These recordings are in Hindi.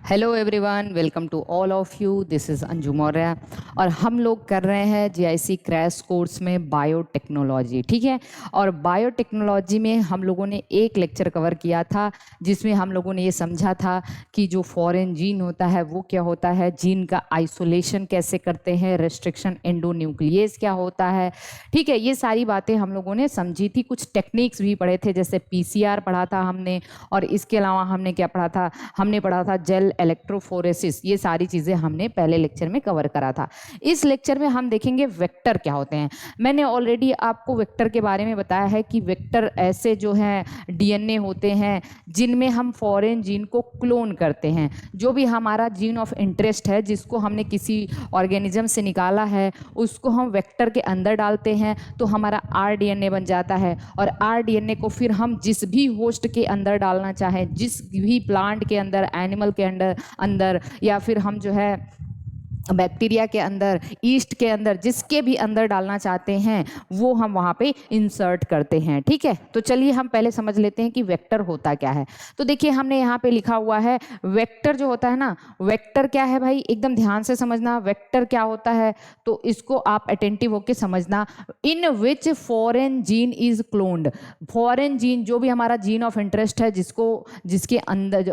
Hello everyone, welcome to all of you. This is Anju Maurya और हम लोग कर रहे हैं जीआईसी क्रैश कोर्स में बायोटेक्नोलॉजी। ठीक है, और बायोटेक्नोलॉजी में हम लोगों ने एक लेक्चर कवर किया था जिसमें हम लोगों ने ये समझा था कि जो फॉरेन जीन होता है वो क्या होता है, जीन का आइसोलेशन कैसे करते हैं, रेस्ट्रिक्शन एंडोन्यूक्लियस क्या होता है। ठीक है, ये सारी बातें हम लोगों ने समझी थी। कुछ टेक्निक्स भी पढ़े थे, जैसे पीसीआर पढ़ा था हमने, और इसके अलावा हमने क्या पढ़ा था, हमने पढ़ा था जेल इलेक्ट्रोफोरेसिस। ये सारी चीज़ें हमने पहले लेक्चर में कवर करा था। इस लेक्चर में हम देखेंगे वेक्टर क्या होते हैं। मैंने ऑलरेडी आपको वेक्टर के बारे में बताया है कि वेक्टर ऐसे जो हैं डीएनए होते हैं जिनमें हम फॉरेन जीन को क्लोन करते हैं। जो भी हमारा जीन ऑफ इंटरेस्ट है, जिसको हमने किसी ऑर्गेनिज्म से निकाला है, उसको हम वेक्टर के अंदर डालते हैं तो हमारा आरडीएनए बन जाता है। और आरडीएनए को फिर हम जिस भी होस्ट के अंदर डालना चाहें, जिस भी प्लांट के अंदर, एनिमल के अंदर या फिर हम जो है बैक्टीरिया के अंदर, ईस्ट के अंदर, जिसके भी अंदर डालना चाहते हैं वो हम वहाँ पे इंसर्ट करते हैं। ठीक है, तो चलिए हम पहले समझ लेते हैं कि वेक्टर होता क्या है। तो देखिए हमने यहाँ पे लिखा हुआ है वेक्टर जो होता है ना, वेक्टर क्या है भाई, एकदम ध्यान से समझना। वेक्टर क्या होता है तो इसको आप अटेंटिव होकर समझना। In which foreign gene is cloned. Foreign gene, जो भी हमारा जीन ऑफ इंटरेस्ट है, जिसके अंदर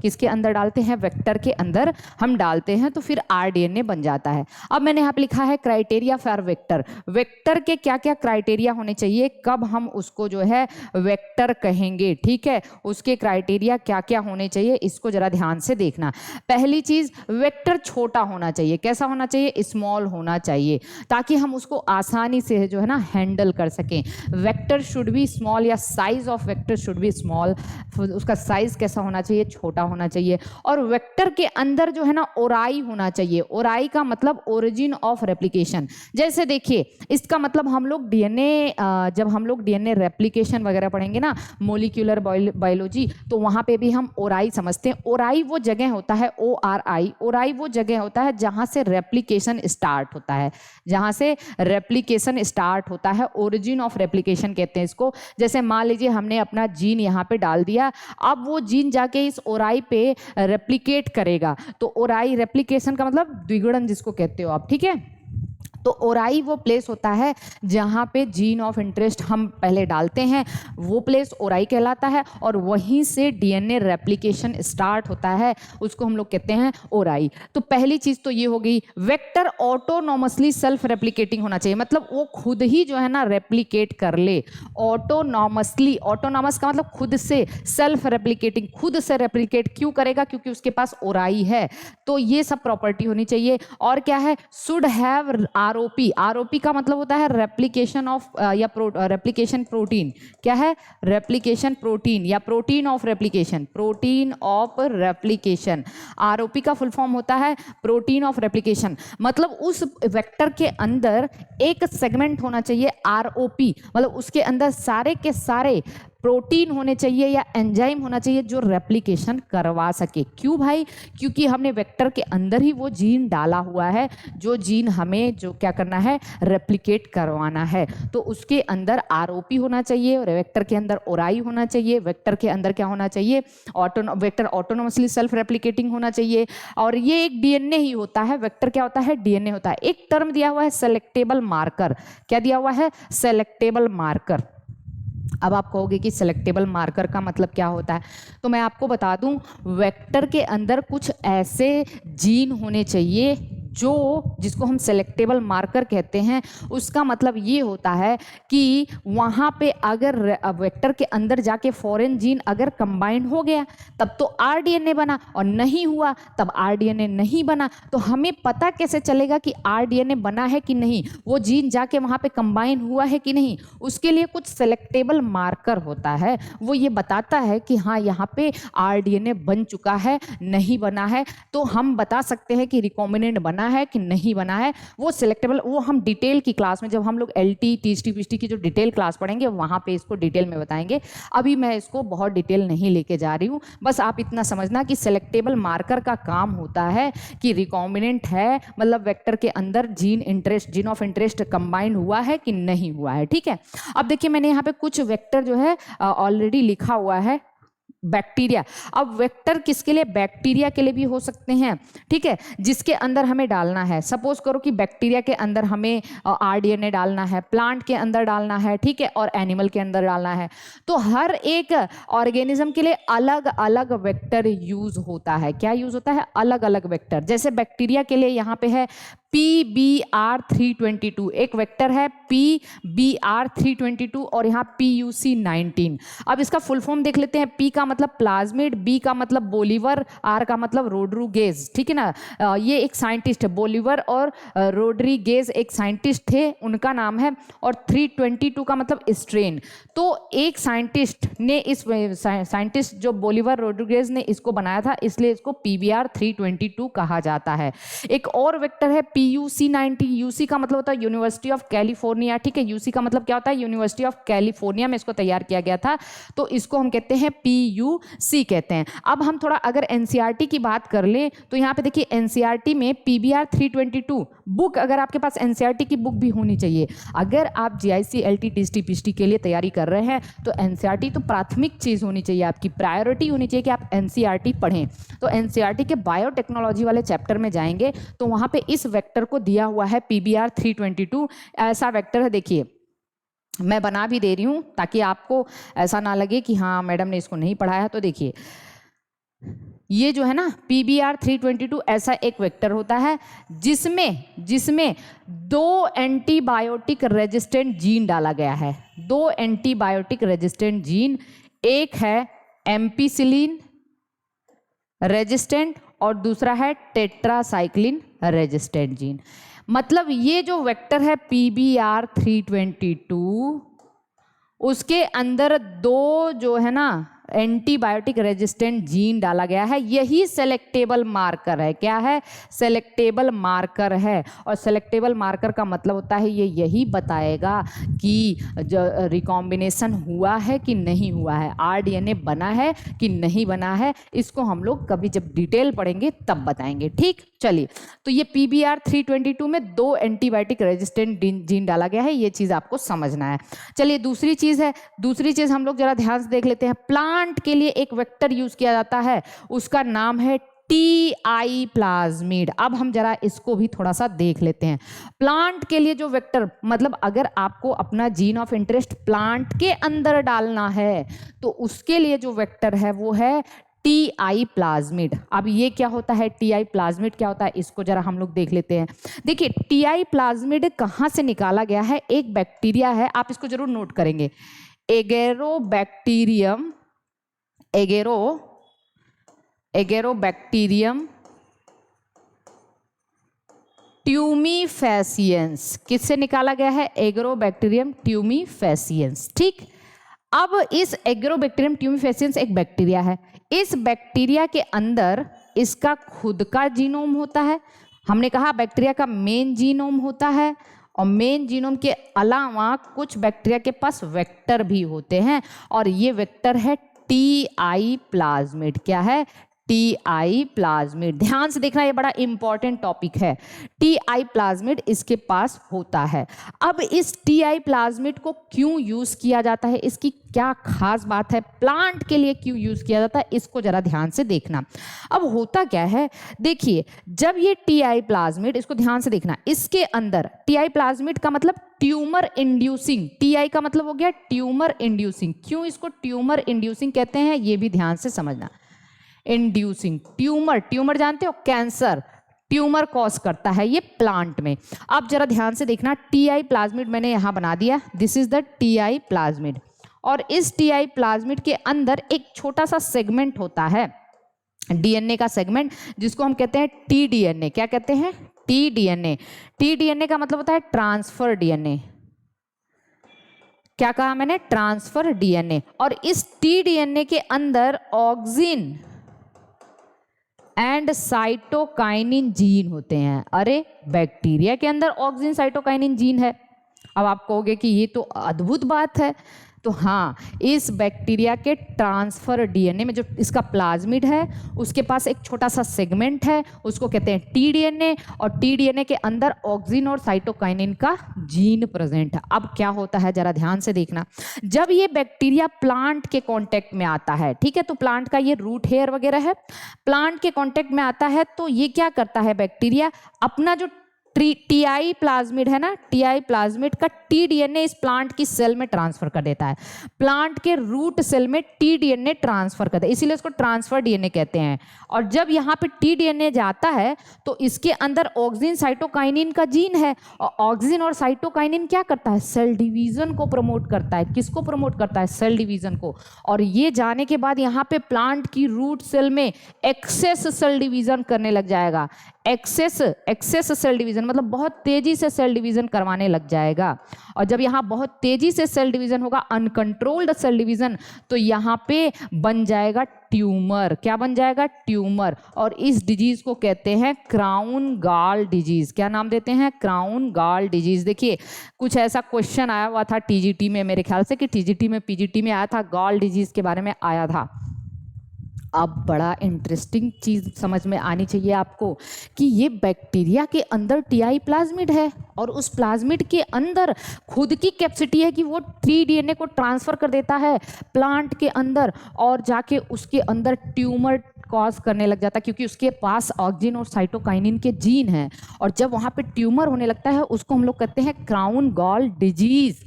किसके अंदर डालते हैं, वेक्टर के अंदर हम डालते हैं तो फिर आरडीएनए बन जाता है। अब मैंने यहाँ पे लिखा है क्राइटेरिया फॉर वेक्टर। वेक्टर के क्या क्या क्राइटेरिया होने चाहिए, कब हम उसको जो है वेक्टर कहेंगे। ठीक है, उसके क्राइटेरिया क्या क्या होने चाहिए, इसको जरा ध्यान से देखना। पहली चीज, वेक्टर छोटा होना चाहिए। कैसा होना चाहिए, स्मॉल होना चाहिए, ताकि हम उसको आसानी से जो है ना हैंडल कर सकें। वेक्टर शुड बी स्मॉल, या size of vector should be small. उसका साइज कैसा होना चाहिए, छोटा होना चाहिए। और वेक्टर के अंदर जो है ना ओराई होना चाहिए। ओराई का मतलब ओरिजिन ऑफ रेप्लिकेशन। जैसे देखिए, इसका मतलब हम लोग डीएनए, जब हम लोग डीएनए रेप्लिकेशन वगैरह पढ़ेंगे ना, मोलिक्यूलर बायोलॉजी, तो वहां पे भी हम ओराई समझते हैं। ओराई वो जगह होता है, ORI, ओराई वो जगह होता है जहां से रेप्लिकेशन स्टार्ट होता है, जहां से रेप्लिकेशन स्टार्ट होता है। ओरिजिन ऑफ रेप्लिकेशन कहते हैं इसको। जैसे मान लीजिए हमने अपना जीन यहाँ पे डाल दिया, अब वो जीन जाके इस ओराई पे रेप्लिकेट करेगा। तो ओराई, रेप्लिकेशन का मतलब द्विगुणन जिसको कहते हो आप। ठीक है, तो ओराई वो प्लेस होता है जहाँ पे जीन ऑफ इंटरेस्ट हम पहले डालते हैं, वो प्लेस ओराई कहलाता है। और वहीं से डीएनए रेप्लिकेशन स्टार्ट होता है, उसको हम लोग कहते हैं ओराई। तो पहली चीज़ तो ये हो गई। वेक्टर ऑटोनॉमसली सेल्फ रेप्लिकेटिंग होना चाहिए, मतलब वो खुद ही जो है ना रेप्लिकेट कर ले। ऑटोनॉमसली, ऑटोनॉमस का मतलब खुद से, सेल्फ रेप्लिकेटिंग, खुद से रेप्लिकेट क्यों करेगा, क्योंकि उसके पास ओराई है। तो ये सब प्रॉपर्टी होनी चाहिए। और क्या है, शुड हैव आरओपी। आरओपी का मतलब होता है रेप्लिकेशन ऑफ या रेप्लिकेशन प्रोटीन। क्या है, रेप्लिकेशन प्रोटीन या protein of replication, protein of replication. ROP का फुल फॉर्म होता है प्रोटीन ऑफ रेप्लिकेशन। मतलब उस वेक्टर के अंदर एक सेगमेंट होना चाहिए आरओपी, मतलब उसके अंदर सारे के सारे प्रोटीन होने चाहिए या एंजाइम होना चाहिए जो रेप्लिकेशन करवा सके। क्यों भाई, क्योंकि हमने वेक्टर के अंदर ही वो जीन डाला हुआ है, जो जीन हमें जो क्या करना है, रेप्लिकेट करवाना है। तो उसके अंदर आरओपी होना चाहिए, वेक्टर के अंदर ओराई होना चाहिए, वेक्टर के अंदर क्या होना चाहिए, वेक्टर ऑटोनोमसली सेल्फ रेप्लिकेटिंग होना चाहिए। और ये एक डीएनए ही होता है। वेक्टर क्या होता है, डीएनए होता है। एक टर्म दिया हुआ है सेलेक्टेबल मार्कर। क्या दिया हुआ है, सेलेक्टेबल मार्कर। अब आप कहोगे कि सेलेक्टेबल मार्कर का मतलब क्या होता है, तो मैं आपको बता दूं, वेक्टर के अंदर कुछ ऐसे जीन होने चाहिए जिसको हम सेलेक्टेबल मार्कर कहते हैं। उसका मतलब ये होता है कि वहाँ पे अगर वेक्टर के अंदर जाके फॉरेन जीन अगर कंबाइंड हो गया तब तो आरडीएनए बना, और नहीं हुआ तब आरडीएनए नहीं बना। तो हमें पता कैसे चलेगा कि आरडीएनए बना है कि नहीं, वो जीन जाके वहाँ पे कंबाइन हुआ है कि नहीं। उसके लिए कुछ सेलेक्टेबल मार्कर होता है, वो ये बताता है कि हाँ यहाँ पे आरडीएनए बन चुका है, नहीं बना है। तो हम बता सकते हैं कि रिकॉम्बिनेंट बना बना है कि नहीं बना है, वो सिलेक्टेबल, वो हम डिटेल की क्लास में, जब हम लोग LT TST PST की जो डिटेल क्लास पढ़ेंगे वहाँ पे इसको डिटेल में बताएंगे। अभी मैं इसको बहुत डिटेल नहीं लेके जा रही हूँ, बस आप इतना समझना कि सिलेक्टेबल मार्कर का काम होता है कि रिकॉम्बिनेंट है, मतलब वेक्टर के अंदर जीन ऑफ इंटरेस्ट कंबाइन हुआ है कि नहीं हुआ है। ठीक है, अब देखिए मैंने यहाँ पे कुछ वेक्टर जो है ऑलरेडी लिखा हुआ है। बैक्टीरिया, अब वेक्टर किसके लिए, बैक्टीरिया के लिए भी हो सकते हैं, ठीक है, जिसके अंदर हमें डालना है। सपोज करो कि बैक्टीरिया के अंदर हमें RDNA डालना है, प्लांट के अंदर डालना है, ठीक है, और एनिमल के अंदर डालना है। तो हर एक ऑर्गेनिज्म के लिए अलग अलग वेक्टर यूज होता है। क्या यूज होता है, अलग अलग वेक्टर। जैसे बैक्टीरिया के लिए यहाँ पे है PBr322, एक वेक्टर है PBr322 और यहाँ PUC19। अब इसका फुल फॉर्म देख लेते हैं। P का मतलब प्लाज्मिड, B का मतलब बोलीवर, R का मतलब रोड्रिगेज, ठीक है ना। ये एक साइंटिस्ट है, बोलीवर और रोड्रिगेज एक साइंटिस्ट थे, उनका नाम है। और 322 का मतलब स्ट्रेन। तो एक साइंटिस्ट ने साइंटिस्ट जो बोलीवर रोड्रिगेज ने इसको बनाया था, इसलिए इसको PBr322 कहा जाता है। एक और वेक्टर है PUC19। UC का मतलब होता है यूनिवर्सिटी ऑफ कैलिफोर्निया, ठीक है। UC का मतलब क्या होता है, यूनिवर्सिटी ऑफ कैलिफोर्निया में इसको तैयार किया गया था, तो इसको हम कहते हैं PUC कहते हैं। अब हम थोड़ा अगर NCERT की बात कर ले तो यहाँ पे देखिए NCERT में PBr322 बुक, अगर आपके पास NCERT की बुक भी होनी चाहिए। अगर आप GIC LT TST PST के लिए तैयारी कर रहे हैं तो NCERT तो प्राथमिक चीज होनी चाहिए, आपकी प्रायोरिटी होनी चाहिए कि आप NCERT पढ़ें। तो NCERT के बायोटेक्नोलॉजी वाले चैप्टर में जाएंगे तो वहां पे इस वेक्टर को दिया हुआ है PBr322। ऐसा वेक्टर है, देखिए मैं बना भी दे रही हूं ताकि आपको ऐसा ना लगे कि हाँ मैडम ने इसको नहीं पढ़ाया है। तो देखिए ये जो है ना PBr322 ऐसा एक वेक्टर होता है जिसमें 2 एंटीबायोटिक रेजिस्टेंट जीन डाला गया है। 2 एंटीबायोटिक रेजिस्टेंट जीन, एक है एम्पिसिलिन रेजिस्टेंट और दूसरा है टेट्रासाइक्लिन रेजिस्टेंट जीन। मतलब ये जो वेक्टर है PBr322, उसके अंदर 2 जो है ना एंटीबायोटिक रेजिस्टेंट जीन डाला गया है। यही सेलेक्टेबल मार्कर है। क्या है, सेलेक्टेबल मार्कर है। और सेलेक्टेबल मार्कर का मतलब होता है ये यही बताएगा कि जो रिकॉम्बिनेशन हुआ है कि नहीं हुआ है, RDNA बना है कि नहीं बना है। इसको हम लोग कभी जब डिटेल पढ़ेंगे तब बताएंगे, ठीक। चलिए, तो ये PBr322 में 2 एंटीबायोटिक रेजिस्टेंट जीन डाला गया है, ये चीज आपको समझना है। चलिए दूसरी चीज हम लोग जरा ध्यान से देख लेते हैं। प्लांट के लिए एक वेक्टर यूज किया जाता है, उसका नाम है TI प्लाज्मिड। अब हम जरा इसको भी थोड़ा सा देख लेते हैं। प्लांट के लिए जो वेक्टर, मतलब अगर आपको अपना जीन ऑफ इंटरेस्ट प्लांट के अंदर डालना है तो उसके लिए जो वेक्टर है वो है TI प्लाज्मिड। अब ये क्या होता है, TI प्लाज्मिड क्या होता है, इसको जरा हम लोग देख लेते हैं। देखिए TI प्लाज्मिड कहाँ से निकाला गया है, एक बैक्टीरिया है, आप इसको जरूर नोट करेंगे, एगेरोबैक्टीरियम ट्यूमीफेसियंस। किससे निकाला गया है, एगेरोबैक्टीरियम ट्यूमीफेसियंस, ठीक। अब इस एगेरोबैक्टीरियम ट्यूमीफेसियंस एक बैक्टीरिया है। इस बैक्टीरिया के अंदर इसका खुद का जीनोम होता है। हमने कहा बैक्टीरिया का मेन जीनोम होता है, और मेन जीनोम के अलावा कुछ बैक्टीरिया के पास वेक्टर भी होते हैं, और ये वेक्टर है TI प्लाज्मिड। क्या है, TI प्लाज्मिड। ध्यान से देखना, ये बड़ा इंपॉर्टेंट टॉपिक है। TI प्लाज्मिड इसके पास होता है। अब इस TI प्लाज्मिड को क्यों यूज किया जाता है, इसकी क्या खास बात है, प्लांट के लिए क्यों यूज किया जाता है, इसको जरा ध्यान से देखना। अब होता क्या है, देखिए जब ये TI प्लाज्मिड, इसको ध्यान से देखना, इसके अंदर TI प्लाज्मिड का मतलब ट्यूमर इंड्यूसिंग, TI का मतलब हो गया ट्यूमर इंड्यूसिंग। क्यों इसको ट्यूमर इंड्यूसिंग कहते हैं, ये भी ध्यान से समझना। इंड्यूसिंग, ट्यूमर जानते हो, कैंसर, ट्यूमर कॉज करता है ये प्लांट में। अब जरा ध्यान से देखना, TI प्लाज्मिड मैंने यहां बना दिया, this is the TI plasmid. और इस TI प्लाज्मिड के अंदर एक छोटा सा सेगमेंट होता है, DNA का सेगमेंट, जिसको हम कहते हैं tDNA। क्या कहते हैं, tDNA। tDNA का मतलब होता है ट्रांसफर DNA। क्या कहा मैंने, ट्रांसफर DNA। और इस tDNA के अंदर ऑक्सिन एंड साइटोकाइनिन जीन होते हैं। अरे बैक्टीरिया के अंदर ऑक्सिन साइटोकाइनिन जीन है। अब आप कहोगे कि ये तो अद्भुत बात है। तो हाँ, इस बैक्टीरिया के ट्रांसफर डीएनए में जो इसका प्लाज्मिड है उसके पास एक छोटा सा सेगमेंट है, उसको कहते हैं टीडीएनए, और टीडीएनए के अंदर ऑक्सिन और साइटोकाइनिन का जीन प्रेजेंट है। अब क्या होता है जरा ध्यान से देखना, जब ये बैक्टीरिया प्लांट के कांटेक्ट में आता है, ठीक है, तो प्लांट का ये रूट हेयर वगैरह है, प्लांट के कांटेक्ट में आता है तो ये क्या करता है, बैक्टीरिया अपना जो टीआई प्लाज्मिड है ना, टीआई प्लाज्मिड का टीडीएनए इस प्लांट की सेल में ट्रांसफर कर देता है, प्लांट के रूट सेल में टीडीएनए ट्रांसफर करता है, इसीलिए इसको ट्रांसफर डीएनए कहते हैं। और जब यहाँ पे टीडीएनए जाता है तो इसके अंदर ऑक्सिन साइटोकाइनिन का जीन है, और ऑक्सिन और साइटोकाइनिन क्या करता है, सेल डिवीजन को प्रमोट करता है। किसको प्रमोट करता है, सेल डिवीजन को। और ये जाने के बाद यहाँ पे प्लांट की रूट सेल में एक्सेस सेल डिवीजन करने लग जाएगा। एक्सेस सेल डिवीजन मतलब बहुत तेजी से सेल डिवीजन करवाने लग जाएगा। और जब यहाँ बहुत तेजी से सेल डिवीजन होगा, अनकंट्रोल्ड सेल डिवीजन, तो यहाँ पे बन जाएगा ट्यूमर। क्या बन जाएगा, ट्यूमर। और इस डिजीज को कहते हैं क्राउन गॉल डिजीज। क्या नाम देते हैं, क्राउन गॉल डिजीज। देखिए कुछ ऐसा क्वेश्चन आया हुआ था टीजीटी में, मेरे ख्याल से कि टीजीटी में पीजीटी में आया था, गॉल डिजीज के बारे में आया था। अब बड़ा इंटरेस्टिंग चीज़ समझ में आनी चाहिए आपको कि ये बैक्टीरिया के अंदर टीआई प्लाज्मिड है, और उस प्लाज्मिड के अंदर खुद की कैपेसिटी है कि वो टीडीएनए को ट्रांसफ़र कर देता है प्लांट के अंदर, और जाके उसके अंदर ट्यूमर कॉज करने लग जाता है, क्योंकि उसके पास ऑक्सिन और साइटोकाइनिन के जीन हैं। और जब वहाँ पे ट्यूमर होने लगता है उसको हम लोग कहते हैं क्राउन गॉल डिजीज।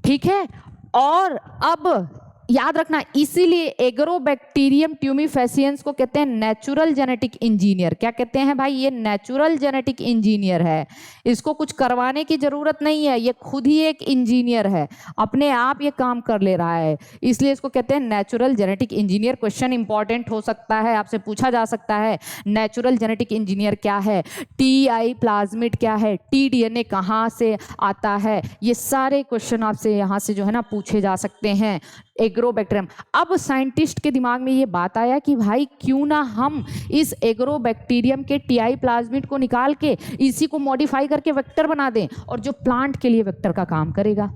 ठीक है, और अब याद रखना, इसीलिए एग्रोबैक्टीरियम ट्यूमिफेसियंस को कहते हैं नेचुरल जेनेटिक इंजीनियर। क्या कहते हैं भाई, ये नेचुरल जेनेटिक इंजीनियर है, इसको कुछ करवाने की जरूरत नहीं है, ये खुद ही एक इंजीनियर है, अपने आप ये काम कर ले रहा है, इसलिए इसको कहते हैं natural genetic engineer. Question important हो सकता है, आपसे पूछा जा सकता है नेचुरल जेनेटिक इंजीनियर क्या है, टीआई प्लाज्मिड क्या है, टीडीएनए कहाँ से आता है, ये सारे क्वेश्चन आपसे यहाँ से जो है ना पूछे जा सकते हैं एग्रोबैक्टीरियम। अब साइंटिस्ट के दिमाग में ये बात आया कि भाई क्यों ना हम इस एग्रोबैक्टीरियम के टीआई प्लाज्मिड को निकाल के इसी को मॉडिफाई करके वेक्टर बना दें, और जो प्लांट के लिए वेक्टर का काम करेगा।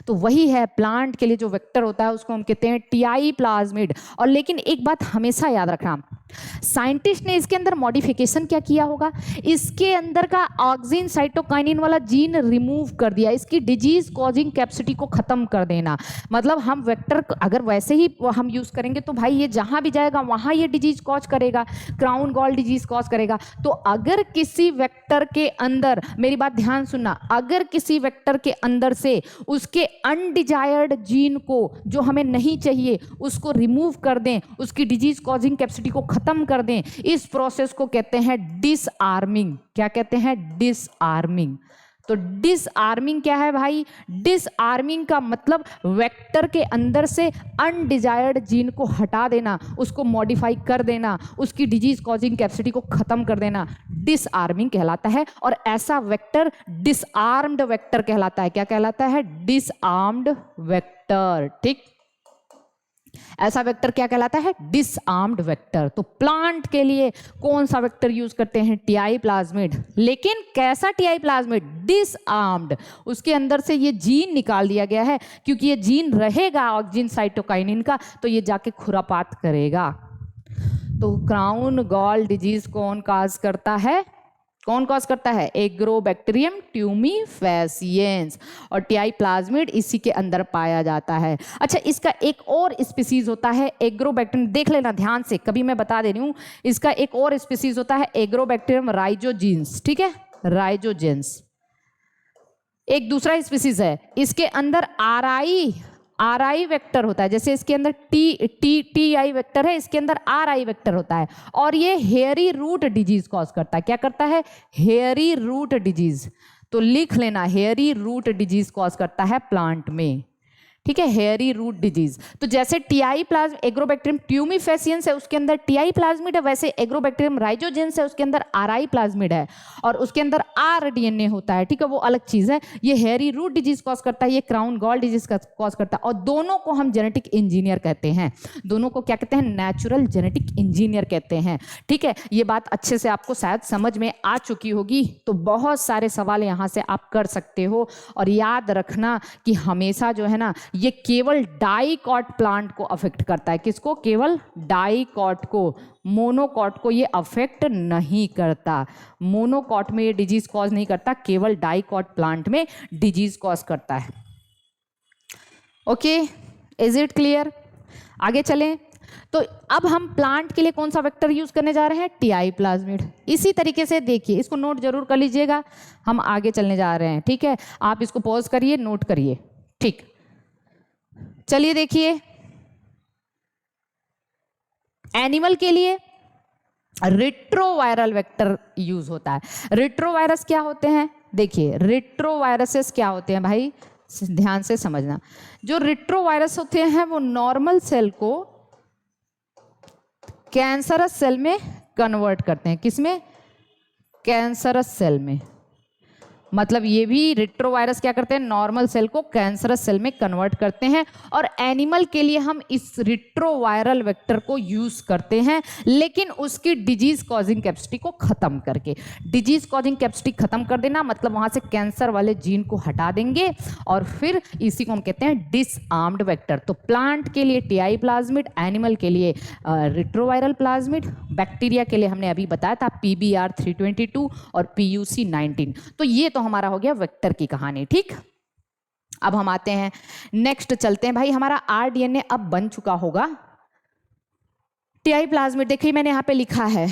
तो वही है, प्लांट के लिए जो वेक्टर होता है उसको हम कहते हैं टीआई प्लाज्मिड। और लेकिन एक बात हमेशा याद रखना, साइंटिस्ट ने इसके अंदर मॉडिफिकेशन क्या किया होगा, इसके अंदर का ऑक्सिन साइटोकाइनिन वाला जीन रिमूव कर दिया, इसकी डिजीज कॉजिंग कैपेसिटी को खत्म कर देना। मतलब हम वेक्टर अगर वैसे ही हम यूज करेंगे तो भाई ये जहां भी जाएगा वहां ये डिजीज कॉज करेगा, क्राउन गॉल डिजीज कॉज करेगा। तो अगर किसी वेक्टर के अंदर, मेरी बात ध्यान सुनना, अगर किसी वेक्टर के अंदर से उसके अनडिजायर्ड जीन को, जो हमें नहीं चाहिए, उसको रिमूव कर दें, उसकी डिजीज कॉजिंग कैपेसिटी को खत्म कर दें, इस प्रोसेस को कहते हैं डिसआर्मिंग। क्या कहते हैं, डिसआर्मिंग। तो डिसआर्मिंग क्या है भाई, डिसआर्मिंग का मतलब वेक्टर के अंदर से अनडिजायर्ड जीन को हटा देना, उसको मॉडिफाई कर देना, उसकी डिजीज कॉजिंग कैपेसिटी को खत्म कर देना, डिसआर्मिंग कहलाता है। और ऐसा वेक्टर डिसआर्म्ड वेक्टर कहलाता है। क्या कहलाता है, डिसआर्म्ड वेक्टर। ठीक, ऐसा वेक्टर क्या कहलाता है, डिसआर्म्ड वेक्टर। तो प्लांट के लिए कौन सा वेक्टर यूज करते हैं, टीआई प्लाज्मिड। लेकिन कैसा टीआई प्लाज्मिड, डिसआर्म्ड। उसके अंदर से ये जीन निकाल दिया गया है, क्योंकि ये जीन रहेगा ऑक्सिन साइटोकाइनिन का, तो ये जाके खुरापात करेगा। तो क्राउन गॉल डिजीज कौन काज करता है, कौन कॉज करता है, एग्रोबैक्टीरियम ट्यूमिफेसियंस, और टीआई प्लाज्मिड इसी के अंदर पाया जाता है। अच्छा, इसका एक और स्पीसीज होता है एग्रोबैक्टीरियम, देख लेना ध्यान से, कभी मैं बता दे रही हूँ, इसका एक और स्पीसीज होता है एग्रोबैक्टीरियम राइजोजेंस। ठीक है, राइजोजेंस एक दूसरा स्पीसीज है, इसके अंदर आर आई वेक्टर होता है। जैसे इसके अंदर टी आई वेक्टर है, इसके अंदर आर आई वेक्टर होता है, और ये हेयरी रूट डिजीज कॉज करता है। क्या करता है, हेयरी रूट डिजीज। तो लिख लेना, हेयरी रूट डिजीज कॉज करता है प्लांट में। ठीक है, हेयरी रूट डिजीज। तो जैसे टीआई प्लाज्म एग्रोबैक्टीरियम ट्यूमिफेसियंस है उसके अंदर टीआई प्लाज्मिड है, वैसे एग्रोबैक्टीरियम राइजोजेंस है उसके अंदर आरआई प्लाज्मिड है और उसके अंदर आरडीएनए होता है। ठीक है, वो अलग चीज है। ये हेयरी रूट डिजीज कॉज करता है, ये क्राउन गॉल डिजीज कॉज करता है, और दोनों को हम जेनेटिक इंजीनियर कहते हैं। दोनों को क्या कहते हैं? नेचुरल जेनेटिक इंजीनियर कहते हैं। ठीक है, ये बात अच्छे से आपको शायद समझ में आ चुकी होगी। तो बहुत सारे सवाल यहाँ से आप कर सकते हो, और याद रखना कि हमेशा जो है ना, ये केवल डाइकॉट प्लांट को अफेक्ट करता है। किसको? केवल डाइकॉट को, मोनोकॉट को ये अफेक्ट नहीं करता। मोनोकॉट में ये डिजीज कॉज नहीं करता, केवल डाइकॉट प्लांट में डिजीज कॉज करता है। Okay, is it clear? आगे चलें। तो अब हम प्लांट के लिए कौन सा वेक्टर यूज करने जा रहे हैं? TI plasmid. इसी तरीके से देखिए, इसको नोट जरूर कर लीजिएगा, हम आगे चलने जा रहे हैं। ठीक है, आप इसको पॉज करिए, नोट करिए। ठीक, चलिए देखिए, एनिमल के लिए रिट्रोवायरल वेक्टर यूज होता है। रिट्रोवायरस क्या होते हैं? देखिए, रिट्रोवायरसेस क्या होते हैं भाई, ध्यान से समझना। जो रिट्रोवायरस होते हैं वो नॉर्मल सेल को कैंसरस सेल में कन्वर्ट करते हैं। किसमें? कैंसरस सेल में। मतलब ये भी रिट्रोवायरस क्या करते हैं? नॉर्मल सेल को कैंसरस सेल में कन्वर्ट करते हैं। और एनिमल के लिए हम इस रिट्रोवायरल वेक्टर को यूज करते हैं, लेकिन उसकी डिजीज कॉजिंग कैपेसिटी को खत्म करके। डिजीज कॉजिंग कैपेसिटी खत्म कर देना मतलब वहां से कैंसर वाले जीन को हटा देंगे, और फिर इसी को हम कहते हैं डिसआर्म्ड वेक्टर। तो प्लांट के लिए टीआई प्लाज्मिड, एनिमल के लिए रिट्रोवायरल प्लाज्मिड, बैक्टीरिया के लिए हमने अभी बताया था PBR 322 और PUC 19। तो ये तो हमारा हो गया वेक्टर की कहानी। ठीक, अब हम आते हैं नेक्स्ट, चलते हैं भाई। हमारा आरडीएनए अब बन चुका होगा। टीआई प्लाज्मिड देखिए मैंने यहाँ पे लिखा है,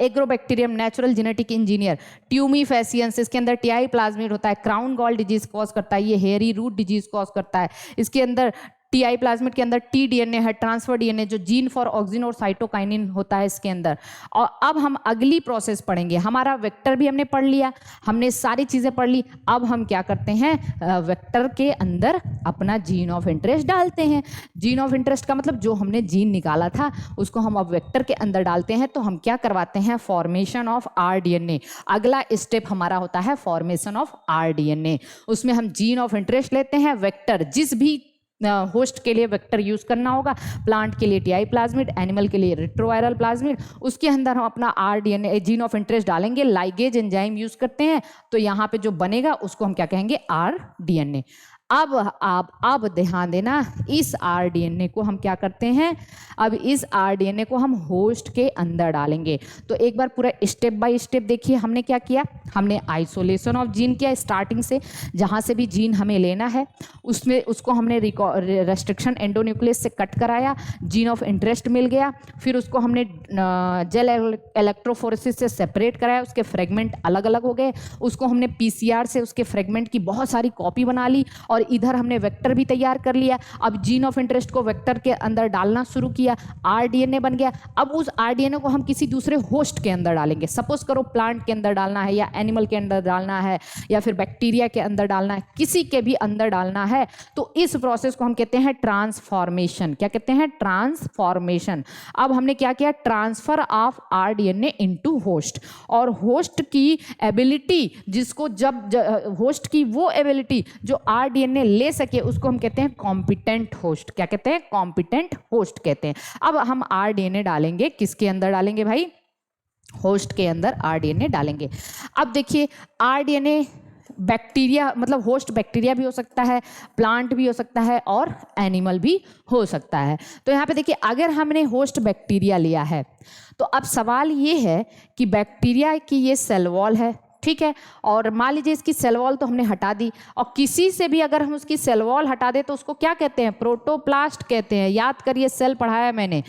agrobacterium natural genetic engineer tumefaciens, इसके अंदर टीआई प्लाज्मिड होता है, क्राउन गॉल डिजीज कॉज करता है, ये हेयरी रूट डिजीज कॉज करता है। इसके अंदर टीआई प्लाज्मिड के अंदर टीडीएनए है, ट्रांसफर डीएनए, जो जीन फॉर ऑक्सिन और साइटोकाइनिन होता है इसके अंदर। और अब हम अगली प्रोसेस पढ़ेंगे। हमारा वेक्टर भी हमने पढ़ लिया, हमने सारी चीजें पढ़ ली। अब हम क्या करते हैं? वेक्टर के अंदर अपना जीन ऑफ इंटरेस्ट डालते हैं। जीन ऑफ इंटरेस्ट का मतलब जो हमने जीन निकाला था उसको हम अब वेक्टर के अंदर डालते हैं। तो हम क्या करवाते हैं? Formation of rDNA. अगला स्टेप हमारा होता है फॉर्मेशन ऑफ आरडीएनए। उसमें हम जीन ऑफ इंटरेस्ट लेते हैं, वेक्टर जिस भी होस्ट के लिए वेक्टर यूज करना होगा, प्लांट के लिए टीआई प्लाज्मिड, एनिमल के लिए रिट्रोवायरल प्लाज्मिड, उसके अंदर हम अपना आरडीएनए जीन ऑफ इंटरेस्ट डालेंगे, लाइगेज एंजाइम यूज करते हैं। तो यहाँ पे जो बनेगा उसको हम क्या कहेंगे? आरडीएनए। अब आप ध्यान देना, इस आरडीएनए को हम क्या करते हैं? अब इस आरडीएनए को हम होस्ट के अंदर डालेंगे। तो एक बार पूरा स्टेप बाय स्टेप देखिए, हमने क्या किया? हमने आइसोलेशन ऑफ जीन किया। स्टार्टिंग से जहाँ से भी जीन हमें लेना है उसमें उसको हमने रेस्ट्रिक्शन एंडोन्यूक्लियस से कट कराया, जीन ऑफ इंटरेस्ट मिल गया। फिर उसको हमने जेल इलेक्ट्रोफोरेसिस से सेपरेट कराया, उसके फ्रेगमेंट अलग अलग हो गए। उसको हमने पीसीआर से उसके फ्रेगमेंट की बहुत सारी कॉपी बना ली, और इधर हमने वेक्टर भी तैयार कर लिया। अब जीन ऑफ इंटरेस्ट को वेक्टर के अंदर डालना शुरू किया, आरडीएनए बन गया। अब उस आरडीएनए को हम किसी दूसरे होस्ट के अंदर डालेंगे। सपोज करो प्लांट के अंदर डालना है, या एनिमल के अंदर डालना है, या फिर बैक्टीरिया के अंदर डालना है, किसी के भी अंदर डालना है। तो इस प्रोसेस को हम कहते हैं ट्रांसफॉर्मेशन। क्या कहते हैं? ट्रांसफॉर्मेशन। अब हमने क्या किया? Transfer of rDNA into host. और होस्ट की एबिलिटी, जिसको जब होस्ट की वो एबिलिटी जो आरडीएनए ले सके, उसको हम कहते हैं कॉम्पिटेंट होस्ट। क्या कहते हैं? कॉम्पिटेंट होस्ट कहते हैं। अब हम आरडीएनए डालेंगे, किसके अंदर डालेंगे भाई? होस्ट के अंदर आरडीएनए डालेंगे। अब देखिए, आरडीएनए बैक्टीरिया मतलब होस्ट बैक्टीरिया भी हो सकता है, प्लांट भी हो सकता है, और एनिमल भी हो सकता है। तो यहाँ पे देखिए, अगर हमने होस्ट बैक्टीरिया लिया है तो अब सवाल ये है कि बैक्टीरिया की ये सेल वॉल है, ठीक है, और मान लीजिए इसकी सेल वॉल तो हमने हटा दी, और किसी से भी अगर हम उसकी सेल वॉल हटा दें तो उसको क्या कहते हैं? प्रोटोप्लास्ट कहते हैं। याद करिए, सेल पढ़ाया मैंने।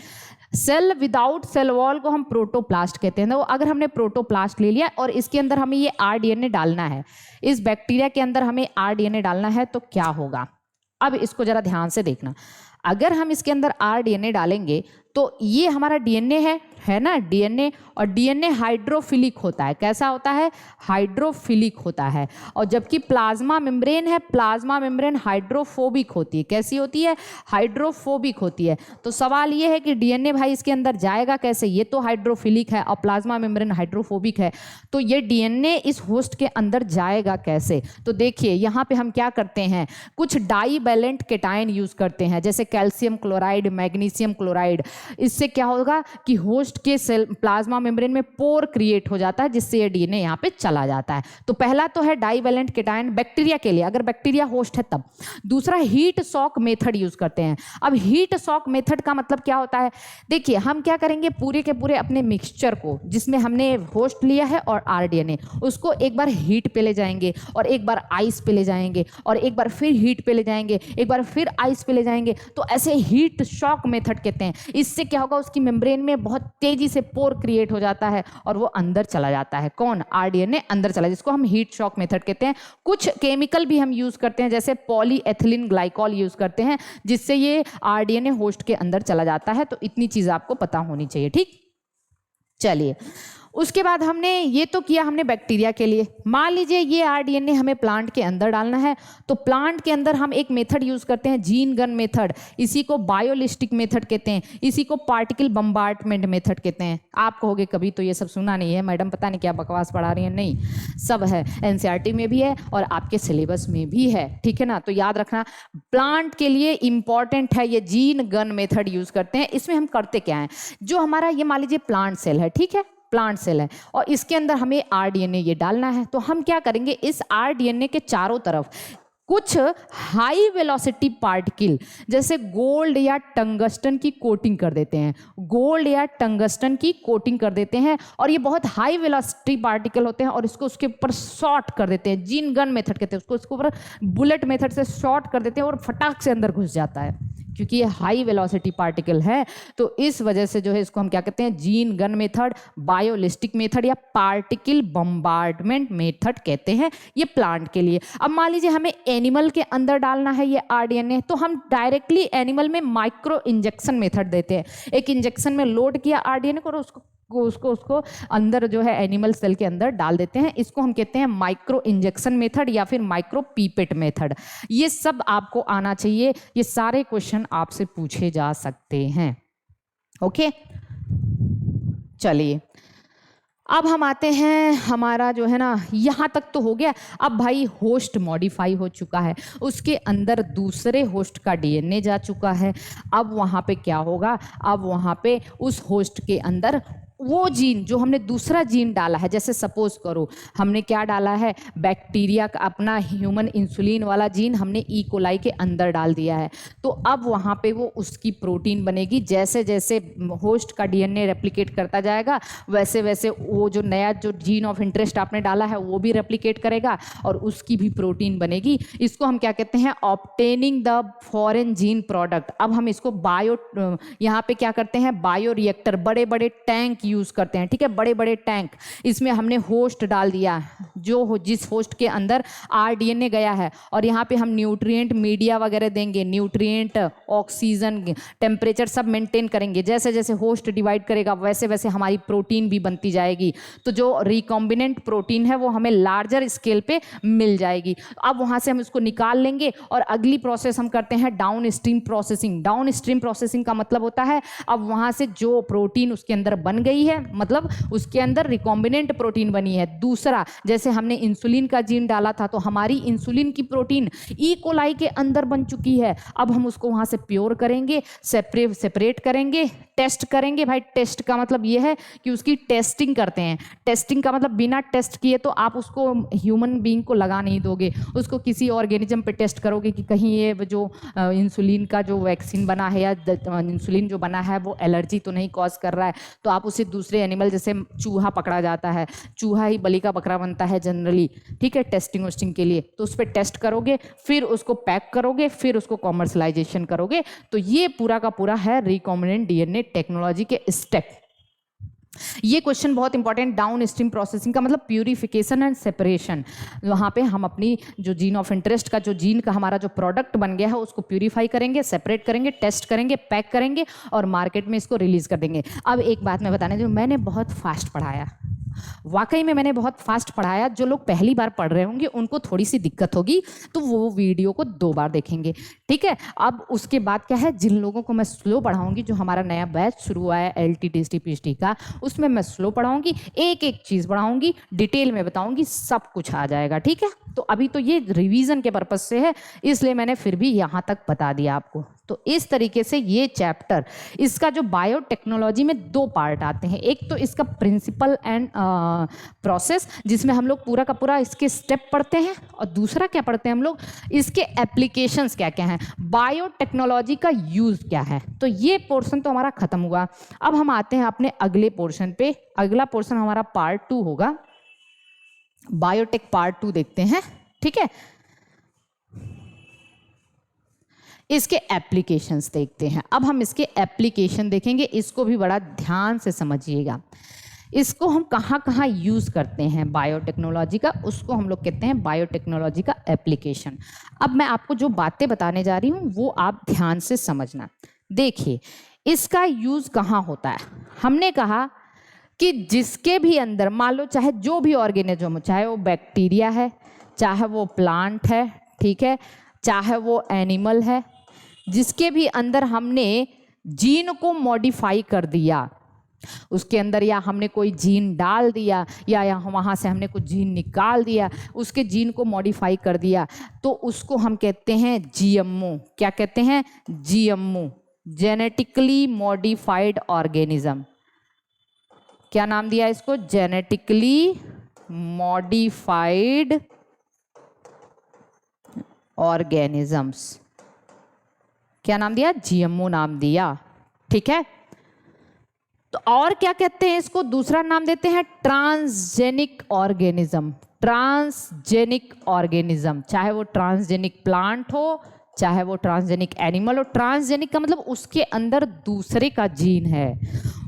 सेल विदाउट सेल वॉल को हम प्रोटोप्लास्ट कहते हैं। तो अगर हमने प्रोटोप्लास्ट ले लिया और इसके अंदर हमें ये आरडीएनए डालना है, इस बैक्टीरिया के अंदर हमें आरडीएनए डालना है, तो क्या होगा? अब इसको जरा ध्यान से देखना। अगर हम इसके अंदर आरडीएनए डालेंगे तो ये हमारा डीएनए है ना, डीएनए। और डीएनए हाइड्रोफिलिक होता है। कैसा होता है? हाइड्रोफिलिक होता है। और जबकि प्लाज्मा मेम्ब्रेन है, प्लाज्मा मेम्ब्रेन हाइड्रोफोबिक होती है। कैसी होती है? हाइड्रोफोबिक होती है। तो सवाल ये है कि डीएनए भाई इसके अंदर जाएगा कैसे? ये तो हाइड्रोफिलिक है और प्लाज्मा मेम्ब्रेन हाइड्रोफोबिक है, तो ये डीएनए इस होस्ट के अंदर जाएगा कैसे? तो देखिए यहाँ पे हम क्या करते हैं, कुछ डाईवैलेंट केटायन यूज करते हैं, जैसे कैल्शियम क्लोराइड, मैग्नीशियम क्लोराइड। इससे क्या होगा कि होस्ट के सेल प्लाज्मा मेम्ब्रेन में पोर क्रिएट हो जाता है, जिससे ये डीएनए यहाँ पे चला जाता है। तो पहला तो है डाईवैलेंट केटायन बैक्टीरिया के लिए, अगर बैक्टीरिया होस्ट है तब। दूसरा हीट शॉक मेथड यूज करते हैं। अब हीट शॉक मेथड का मतलब क्या होता है? देखिए हम क्या करेंगे, पूरे के पूरे अपने मिक्सचर को जिसमें हमने होस्ट लिया है और आरडीएनए, उसको एक बार हीट पे ले जाएंगे और एक बार आइस पे ले जाएंगे और एक बार फिर हीट पे ले जाएंगे, एक बार फिर आइस पे ले जाएंगे। तो ऐसे हीट शॉक मेथड कहते हैं। इससे क्या होगा, उसकी मेम्ब्रेन में बहुत तेजी से पोर क्रिएट हो जाता है और वो अंदर चला जाता है। कौन? आरडीएनए अंदर चला, जिसको हम हीट शॉक मेथड कहते हैं। कुछ केमिकल भी हम यूज करते हैं, जैसे पॉलीएथिलीन ग्लाइकॉल यूज करते हैं, जिससे ये आरडीएनए होस्ट के अंदर चला जाता है। तो इतनी चीज आपको पता होनी चाहिए। ठीक, चलिए उसके बाद हमने ये तो किया हमने बैक्टीरिया के लिए। मान लीजिए ये आरडीएनए हमें प्लांट के अंदर डालना है, तो प्लांट के अंदर हम एक मेथड यूज करते हैं, जीन गन मेथड। इसी को बायोलिस्टिक मेथड कहते हैं, इसी को पार्टिकल बम्बार्डमेंट मेथड कहते हैं। आप कहोगे कभी तो ये सब सुना नहीं है मैडम, पता नहीं क्या बकवास पढ़ा रही है। नहीं, सब है, एनसीईआरटी में भी है और आपके सिलेबस में भी है। ठीक है ना, तो याद रखना प्लांट के लिए इंपॉर्टेंट है ये जीन गन मेथड यूज करते हैं। इसमें हम करते क्या है, जो हमारा ये मान लीजिए प्लांट सेल है, ठीक है, प्लांट सेल है और इसके अंदर हमें आरडीएनए ये डालना है। तो हम क्या करेंगे, इस आरडीएनए के चारों तरफ कुछ हाई वेलोसिटी पार्टिकल जैसे गोल्ड या टंगस्टन की कोटिंग कर देते हैं, गोल्ड या टंगस्टन की कोटिंग कर देते हैं। और ये बहुत हाई वेलोसिटी पार्टिकल होते हैं और इसको उसके ऊपर शॉर्ट कर देते हैं, जीन गन मेथड कहते हैं उसको, उसके ऊपर बुलेट मेथड से शॉर्ट कर देते हैं और फटाक से अंदर घुस जाता है, क्योंकि ये हाई वेलोसिटी पार्टिकल है। तो इस वजह से जो है इसको हम क्या कहते हैं, gene gun method, biolistic method या पार्टिकल बम्बार्डमेंट मेथड कहते हैं, ये प्लांट के लिए। अब मान लीजिए हमें एनिमल के अंदर डालना है ये आरडीएनए, तो हम डायरेक्टली एनिमल में माइक्रो इंजेक्शन मेथड देते हैं। एक इंजेक्शन में लोड किया आरडीएनए को और उसको अंदर जो है एनिमल सेल के अंदर डाल देते हैं। इसको हम कहते हैं माइक्रो इंजेक्शन मेथड या फिर माइक्रो पीपेट मेथड। ये सब आपको आना चाहिए, ये सारे क्वेश्चन आपसे पूछे जा सकते हैं। ओके, चलिए अब हम आते हैं, हमारा जो है ना यहाँ तक तो हो गया। अब भाई होस्ट मॉडिफाई हो चुका है, उसके अंदर दूसरे होस्ट का डीएनए जा चुका है। अब वहाँ पे क्या होगा, अब वहाँ पे उस होस्ट के अंदर वो जीन जो हमने दूसरा जीन डाला है, जैसे सपोज करो हमने क्या डाला है, बैक्टीरिया का अपना ह्यूमन इंसुलिन वाला जीन हमने ई कोलाई के अंदर डाल दिया है। तो अब वहाँ पे वो उसकी प्रोटीन बनेगी। जैसे जैसे होस्ट का डीएनए रेप्लिकेट करता जाएगा वैसे वैसे वो जो नया जो जीन ऑफ इंटरेस्ट आपने डाला है वो भी रेप्लिकेट करेगा और उसकी भी प्रोटीन बनेगी। इसको हम क्या कहते हैं, obtaining the foreign gene product. अब हम इसको यहाँ पे क्या करते हैं, बायो रिएक्टर, बड़े बड़े टैंक यूज करते हैं। ठीक है, बड़े बड़े टैंक, इसमें हमने होस्ट डाल दिया जिस होस्ट के अंदर आरडीएनए गया है और यहाँ पे हम न्यूट्रिएंट मीडिया वगैरह देंगे, न्यूट्रिएंट, ऑक्सीजन, टेम्परेचर सब मेंटेन करेंगे। जैसे जैसे होस्ट डिवाइड करेगा वैसे वैसे हमारी प्रोटीन भी बनती जाएगी। तो जो रिकॉम्बिनेंट प्रोटीन है वो हमें लार्जर स्केल पे मिल जाएगी। अब वहाँ से हम इसको निकाल लेंगे और अगली प्रोसेस हम करते हैं down stream processing. Down stream processing का मतलब होता है अब वहाँ से जो प्रोटीन उसके अंदर बन गई है, मतलब उसके अंदर रिकॉम्बिनेंट प्रोटीन बनी है। दूसरा, जैसे हमने इंसुलिन का जीन डाला था तो हमारी इंसुलिन की प्रोटीन ई कोलाई के अंदर बन चुकी है। अब हम उसको वहां से प्योर करेंगे, सेपरेट करेंगे, टेस्ट करेंगे। भाई टेस्ट का मतलब ये है कि उसकी टेस्टिंग करते हैं। टेस्टिंग का मतलब बिना टेस्ट किए तो आप उसको ह्यूमन बीइंग को लगा नहीं दोगे, उसको किसी ऑर्गेनिज्म पे टेस्ट करोगे कि कहीं ये जो इंसुलिन का जो वैक्सीन बना है या इंसुलिन जो बना है वो एलर्जी तो नहीं कॉज कर रहा है। तो आप उसे दूसरे एनिमल, जैसे चूहा पकड़ा जाता है, चूहा ही बलि का बकरा बनता है जनरली, ठीक है, टेस्टिंग वेस्टिंग के लिए, तो उस पर टेस्ट करोगे, फिर उसको पैक करोगे, फिर उसको कॉमर्शलाइजेशन करोगे। तो ये पूरा का पूरा है रिकॉम्बिनेंट डीएनए टेक्नोलॉजी के स्टेप। ये क्वेश्चन बहुत इंपॉर्टेंट, डाउन स्ट्रीम प्रोसेसिंग का मतलब प्यूरिफिकेशन एंड सेपरेशन। वहाँ पे हम अपनी जो जीन ऑफ इंटरेस्ट का, जो जीन का हमारा जो प्रोडक्ट बन गया है उसको प्यूरिफाई करेंगे, सेपरेट करेंगे, टेस्ट करेंगे, पैक करेंगे और मार्केट में इसको रिलीज कर देंगे। अब एक बात मैं बताने दूँ, मैंने बहुत फास्ट पढ़ाया, वाकई में मैंने बहुत फास्ट पढ़ाया। जो लोग पहली बार पढ़ रहे होंगे उनको थोड़ी सी दिक्कत होगी, तो वो वीडियो को 2 बार देखेंगे, ठीक है। अब उसके बाद क्या है, जिन लोगों को मैं स्लो पढ़ाऊंगी, जो हमारा नया बैच शुरू हुआ है LT TST PhD का, उसमें मैं स्लो पढ़ाऊंगी, एक एक चीज़ पढ़ाऊंगी, डिटेल में बताऊंगी, सब कुछ आ जाएगा, ठीक है। तो अभी तो ये रिवीजन के पर्पज से है, इसलिए मैंने फिर भी यहाँ तक बता दिया आपको। तो इस तरीके से ये चैप्टर, इसका जो बायोटेक्नोलॉजी में 2 पार्ट आते हैं। एक तो इसका प्रिंसिपल एंड प्रोसेस, जिसमें हम लोग पूरा का पूरा इसके स्टेप पढ़ते हैं, और दूसरा क्या पढ़ते हैं हम लोग, इसके एप्लीकेशंस क्या क्या हैं, बायोटेक्नोलॉजी का यूज़ क्या है। तो ये पोर्शन तो हमारा खत्म हुआ। अब हम आते हैं अपने अगले पोर्शन पे। अगला पोर्शन हमारा पार्ट 2 होगा, बायोटेक पार्ट 2 देखते हैं, ठीक है। इसके एप्लीकेशंस देखते हैं। अब हम इसके एप्लीकेशन देखेंगे, इसको भी बड़ा ध्यान से समझिएगा। इसको हम कहाँ कहाँ यूज़ करते हैं बायोटेक्नोलॉजी का, उसको हम लोग कहते हैं बायोटेक्नोलॉजी का एप्लीकेशन। अब मैं आपको जो बातें बताने जा रही हूँ वो आप ध्यान से समझना। देखिए, इसका यूज़ कहाँ होता है। हमने कहा कि जिसके भी अंदर, मान लो चाहे जो भी ऑर्गेनिज्म हो, चाहे वो बैक्टीरिया है, चाहे वो प्लांट है, ठीक है, चाहे वो एनिमल है, जिसके भी अंदर हमने जीन को मॉडिफाई कर दिया, उसके अंदर या हमने कोई जीन डाल दिया या वहाँ से हमने कुछ जीन निकाल दिया, उसके जीन को मॉडिफाई कर दिया, तो उसको हम कहते हैं GMO। क्या कहते हैं? GMO, genetically modified organism. क्या नाम दिया इसको? Genetically modified organisms. क्या नाम दिया? GMO नाम दिया, ठीक है। तो और क्या कहते हैं इसको? दूसरा नाम देते हैं ट्रांसजेनिक ऑर्गेनिज्म। ट्रांसजेनिक ऑर्गेनिज्म, चाहे वो ट्रांसजेनिक प्लांट हो, चाहे वो ट्रांसजेनिक एनिमल हो। ट्रांसजेनिक का मतलब उसके अंदर दूसरे का जीन है,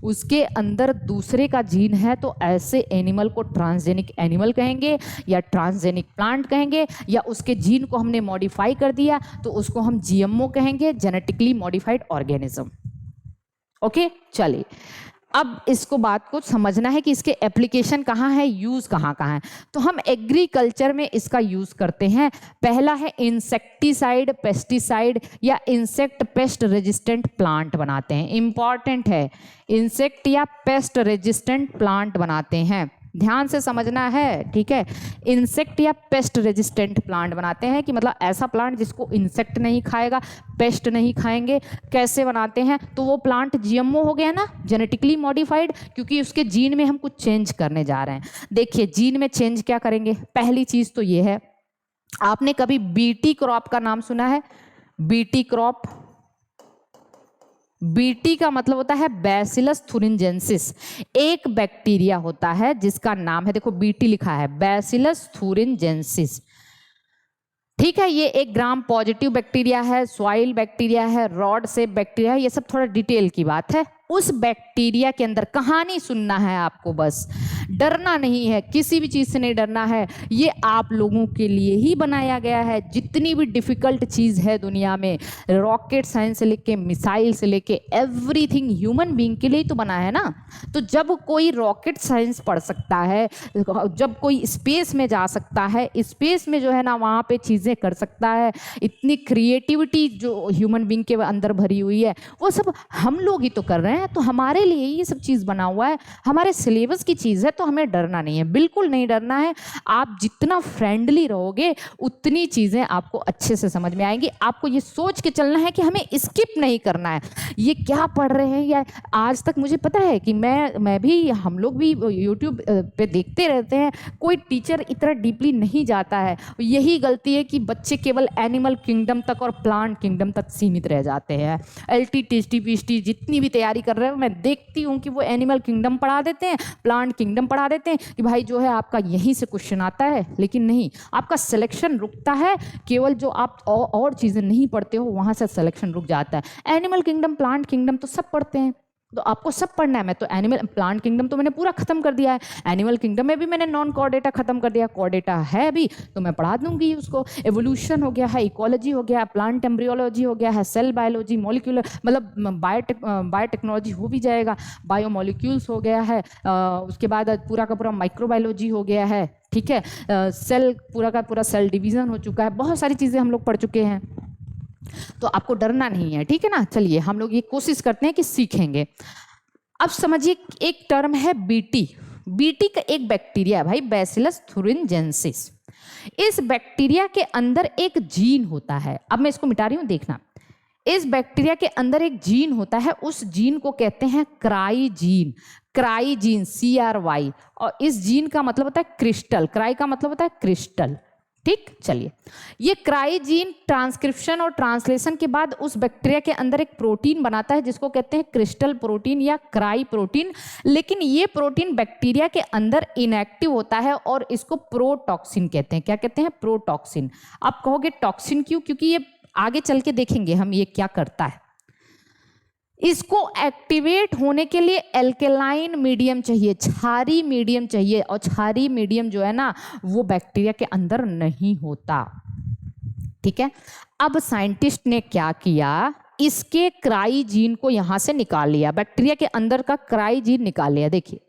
उसके अंदर दूसरे का जीन है, तो ऐसे एनिमल को ट्रांसजेनिक एनिमल कहेंगे या ट्रांसजेनिक प्लांट कहेंगे, या उसके जीन को हमने मॉडिफाई कर दिया तो उसको हम GMO कहेंगे, जेनेटिकली मॉडिफाइड ऑर्गेनिज्म। ओके, चलिए अब इसको बात को समझना है कि इसके एप्लीकेशन कहाँ है, यूज़ कहाँ कहाँ है। तो हम एग्रीकल्चर में इसका यूज़ करते हैं। पहला है इंसेक्टिसाइड, पेस्टिसाइड या इंसेक्ट पेस्ट रेजिस्टेंट प्लांट बनाते हैं। इंपॉर्टेंट है, इंसेक्ट या पेस्ट रेजिस्टेंट प्लांट बनाते हैं, ध्यान से समझना है, ठीक है। इंसेक्ट या पेस्ट रेजिस्टेंट प्लांट बनाते हैं, कि मतलब ऐसा प्लांट जिसको इंसेक्ट नहीं खाएगा, पेस्ट नहीं खाएंगे। कैसे बनाते हैं? तो वो प्लांट GMO हो गया ना, जेनेटिकली मॉडिफाइड, क्योंकि उसके जीन में हम कुछ चेंज करने जा रहे हैं। देखिए, जीन में चेंज क्या करेंगे? पहली चीज़ तो ये है, आपने कभी BT क्रॉप का नाम सुना है? BT क्रॉप, BT का मतलब होता है बैसिलस थुरिनजेंसिस। एक बैक्टीरिया होता है जिसका नाम है, देखो BT लिखा है, बैसिलस थुरिनजेंसिस, ठीक है। ये एक ग्राम पॉजिटिव बैक्टीरिया है, सॉइल बैक्टीरिया है, रॉड शेप बैक्टीरिया है, ये सब थोड़ा डिटेल की बात है। उस बैक्टीरिया के अंदर कहानी सुनना है आपको, बस डरना नहीं है, किसी भी चीज़ से नहीं डरना है। ये आप लोगों के लिए ही बनाया गया है। जितनी भी डिफ़िकल्ट चीज़ है दुनिया में, रॉकेट साइंस से लेके मिसाइल से लेके एवरीथिंग ह्यूमन बीइंग के लिए तो बना है ना। तो जब कोई रॉकेट साइंस पढ़ सकता है, जब कोई स्पेस में जा सकता है, स्पेस में जो है ना वहाँ पे चीज़ें कर सकता है, इतनी क्रिएटिविटी जो ह्यूमन बीइंग के अंदर भरी हुई है, वो सब हम लोग ही तो कर रहे हैं। तो हमारे लिए ये सब चीज़ बना हुआ है, हमारे सिलेबस की चीज़ है, तो हमें डरना नहीं है, बिल्कुल नहीं डरना है। आप जितना फ्रेंडली रहोगे उतनी चीज़ें आपको अच्छे से समझ में आएंगी। आपको ये सोच के चलना है कि हमें स्किप नहीं करना है, ये क्या पढ़ रहे हैं। या आज तक मुझे पता है कि मैं भी, हम लोग भी यूट्यूब पे देखते रहते हैं, कोई टीचर इतना डीपली नहीं जाता है। यही गलती है कि बच्चे केवल एनिमल किंगडम तक और प्लांट किंगडम तक सीमित रह जाते हैं। LT TST PhD जितनी भी तैयारी कर रहे हो, मैं देखती हूँ कि वो एनिमल किंगडम पढ़ा देते हैं, प्लांट किंगडम पढ़ा देते हैं, कि भाई जो है आपका यहीं से क्वेश्चन आता है। लेकिन नहीं, आपका सिलेक्शन रुकता है केवल जो आप और चीज़ें नहीं पढ़ते हो, वहाँ से सिलेक्शन रुक जाता है। एनिमल किंगडम, प्लांट किंगडम तो सब पढ़ते हैं, तो आपको सब पढ़ना है। मैं तो एनिमल प्लांट किंगडम तो मैंने पूरा खत्म कर दिया है, एनिमल किंगडम में भी मैंने नॉन कॉर्डेटा खत्म कर दिया, कॉर्डेटा है अभी तो मैं पढ़ा दूंगी उसको। एवोल्यूशन हो गया है, इकोलॉजी हो गया, प्लांट एम्ब्रियोलॉजी हो गया है, सेल बायोलॉजी, मॉलिक्यूलर मतलब बायोटेक्नोलॉजी हो भी जाएगा, बायोमोलिक्यूल्स हो गया है, उसके बाद पूरा का पूरा माइक्रोबायोलॉजी हो गया है, ठीक है, सेल पूरा का पूरा सेल डिवीजन हो चुका है, बहुत सारी चीज़ें हम लोग पढ़ चुके हैं, तो आपको डरना नहीं है, ठीक है ना। चलिए हम लोग ये कोशिश करते हैं कि सीखेंगे। अब समझिए एक टर्म है बीटी। बीटी का एक बैक्टीरिया है भाई, बैसिलस थुरिनजेंसिस। इस बैक्टीरिया के अंदर एक जीन होता है, अब मैं इसको मिटा रही हूं देखना। इस बैक्टीरिया के अंदर एक जीन होता है, उस जीन को कहते हैं क्राइजीन। क्राइजीन CRY, और इस जीन का मतलब होता है क्रिस्टल, क्राई का मतलब होता है क्रिस्टल, ठीक। चलिए ये क्राइजीन ट्रांसक्रिप्शन और ट्रांसलेशन के बाद उस बैक्टीरिया के अंदर एक प्रोटीन बनाता है जिसको कहते हैं क्रिस्टल प्रोटीन या क्राई प्रोटीन। लेकिन ये प्रोटीन बैक्टीरिया के अंदर इनएक्टिव होता है और इसको प्रोटॉक्सिन कहते हैं। क्या कहते हैं? प्रोटॉक्सिन। आप कहोगे टॉक्सिन क्यों? क्योंकि ये आगे चल के देखेंगे हम ये क्या करता है। इसको एक्टिवेट होने के लिए एल्केलाइन मीडियम चाहिए, क्षारी मीडियम चाहिए, और क्षारी मीडियम जो है ना वो बैक्टीरिया के अंदर नहीं होता, ठीक है। अब साइंटिस्ट ने क्या किया, इसके क्राइजीन को यहां से निकाल लिया, बैक्टीरिया के अंदर का क्राइजीन निकाल लिया, देखिए।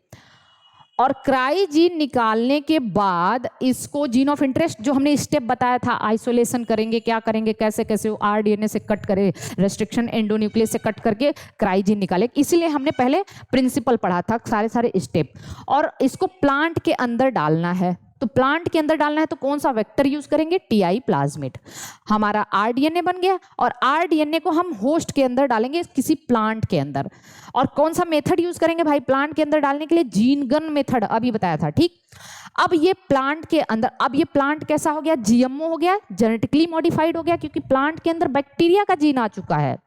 और क्राइजीन निकालने के बाद इसको जीन ऑफ इंटरेस्ट जो हमने स्टेप बताया था, आइसोलेशन करेंगे, क्या करेंगे, कैसे कैसे RDNA से कट करे, रेस्ट्रिक्शन एंडोन्यूक्लियस से कट करके क्राइजीन निकाले, इसीलिए हमने पहले प्रिंसिपल पढ़ा था, सारे स्टेप। और इसको प्लांट के अंदर डालना है, तो प्लांट के अंदर डालना है तो कौन सा वेक्टर यूज करेंगे? TI plasmid. हमारा RDNA बन गया, और RDNA को हम होस्ट के अंदर डालेंगे किसी प्लांट के अंदर। और कौन सा मेथड यूज करेंगे भाई प्लांट के अंदर डालने के लिए? जीन गन मेथड, अभी बताया था, ठीक। अब ये प्लांट के अंदर, अब ये प्लांट कैसा हो गया? GMO हो गया, जेनेटिकली मॉडिफाइड हो गया, क्योंकि प्लांट के अंदर बैक्टीरिया का जीन आ चुका है।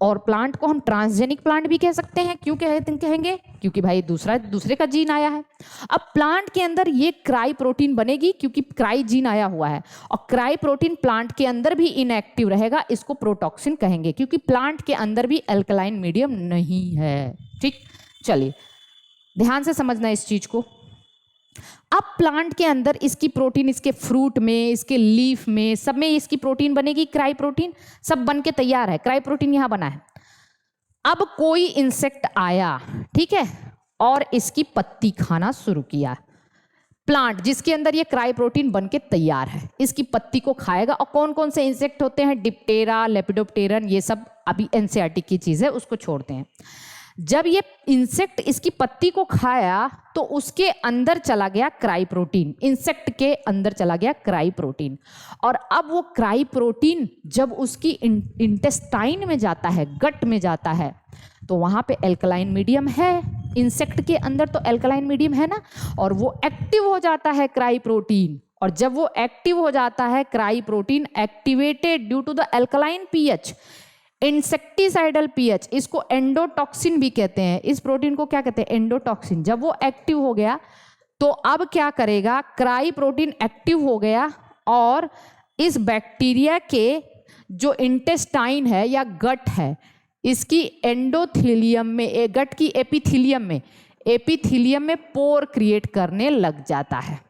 और प्लांट को हम ट्रांसजेनिक प्लांट भी कह सकते हैं, क्यों कहेंगे? क्योंकि भाई दूसरे का जीन आया है। अब प्लांट के अंदर ये क्राई प्रोटीन बनेगी, क्योंकि क्राई जीन आया हुआ है, और क्राई प्रोटीन प्लांट के अंदर भी इनएक्टिव रहेगा, इसको प्रोटॉक्सिन कहेंगे, क्योंकि प्लांट के अंदर भी अल्कलाइन मीडियम नहीं है, ठीक। चलिए ध्यान से समझना इस चीज को। अब प्लांट के अंदर इसकी प्रोटीन, इसके फ्रूट में, इसके लीफ में, सब में इसकी प्रोटीन बनेगी, क्राई प्रोटीन, सब बन के तैयार है, क्राई प्रोटीन यहां बना है। अब कोई इंसेक्ट आया, ठीक है, और इसकी पत्ती खाना शुरू किया। प्लांट जिसके अंदर ये क्राई प्रोटीन बन के तैयार है, इसकी पत्ती को खाएगा। और कौन कौन से इंसेक्ट होते हैं? डिप्टेरा, लेपिडोप्टेरन, ये सब अभी NCERT की चीज है, उसको छोड़ते हैं। जब ये इंसेक्ट इसकी पत्ती को खाया तो उसके अंदर चला गया क्राई प्रोटीन, इंसेक्ट के अंदर चला गया क्राई प्रोटीन। और अब वो क्राई प्रोटीन जब उसकी इंटेस्टाइन में जाता है, गट में जाता है, तो वहां पे एल्कलाइन मीडियम है, इंसेक्ट के अंदर तो एल्कलाइन मीडियम है ना, और वो एक्टिव हो जाता है क्राई प्रोटीन। और जब वो एक्टिव हो जाता है cry protein, activated due to the alkaline pH, insecticidal pH, इसको एंडोटॉक्सिन भी कहते हैं। इस प्रोटीन को क्या कहते हैं? एंडोटॉक्सिन। जब वो एक्टिव हो गया तो अब क्या करेगा? क्राई प्रोटीन एक्टिव हो गया और इस बैक्टीरिया के जो इंटेस्टाइन है या गट है, इसकी एंडोथीलियम में, गट की एपिथीलियम में पोर क्रिएट करने लग जाता है।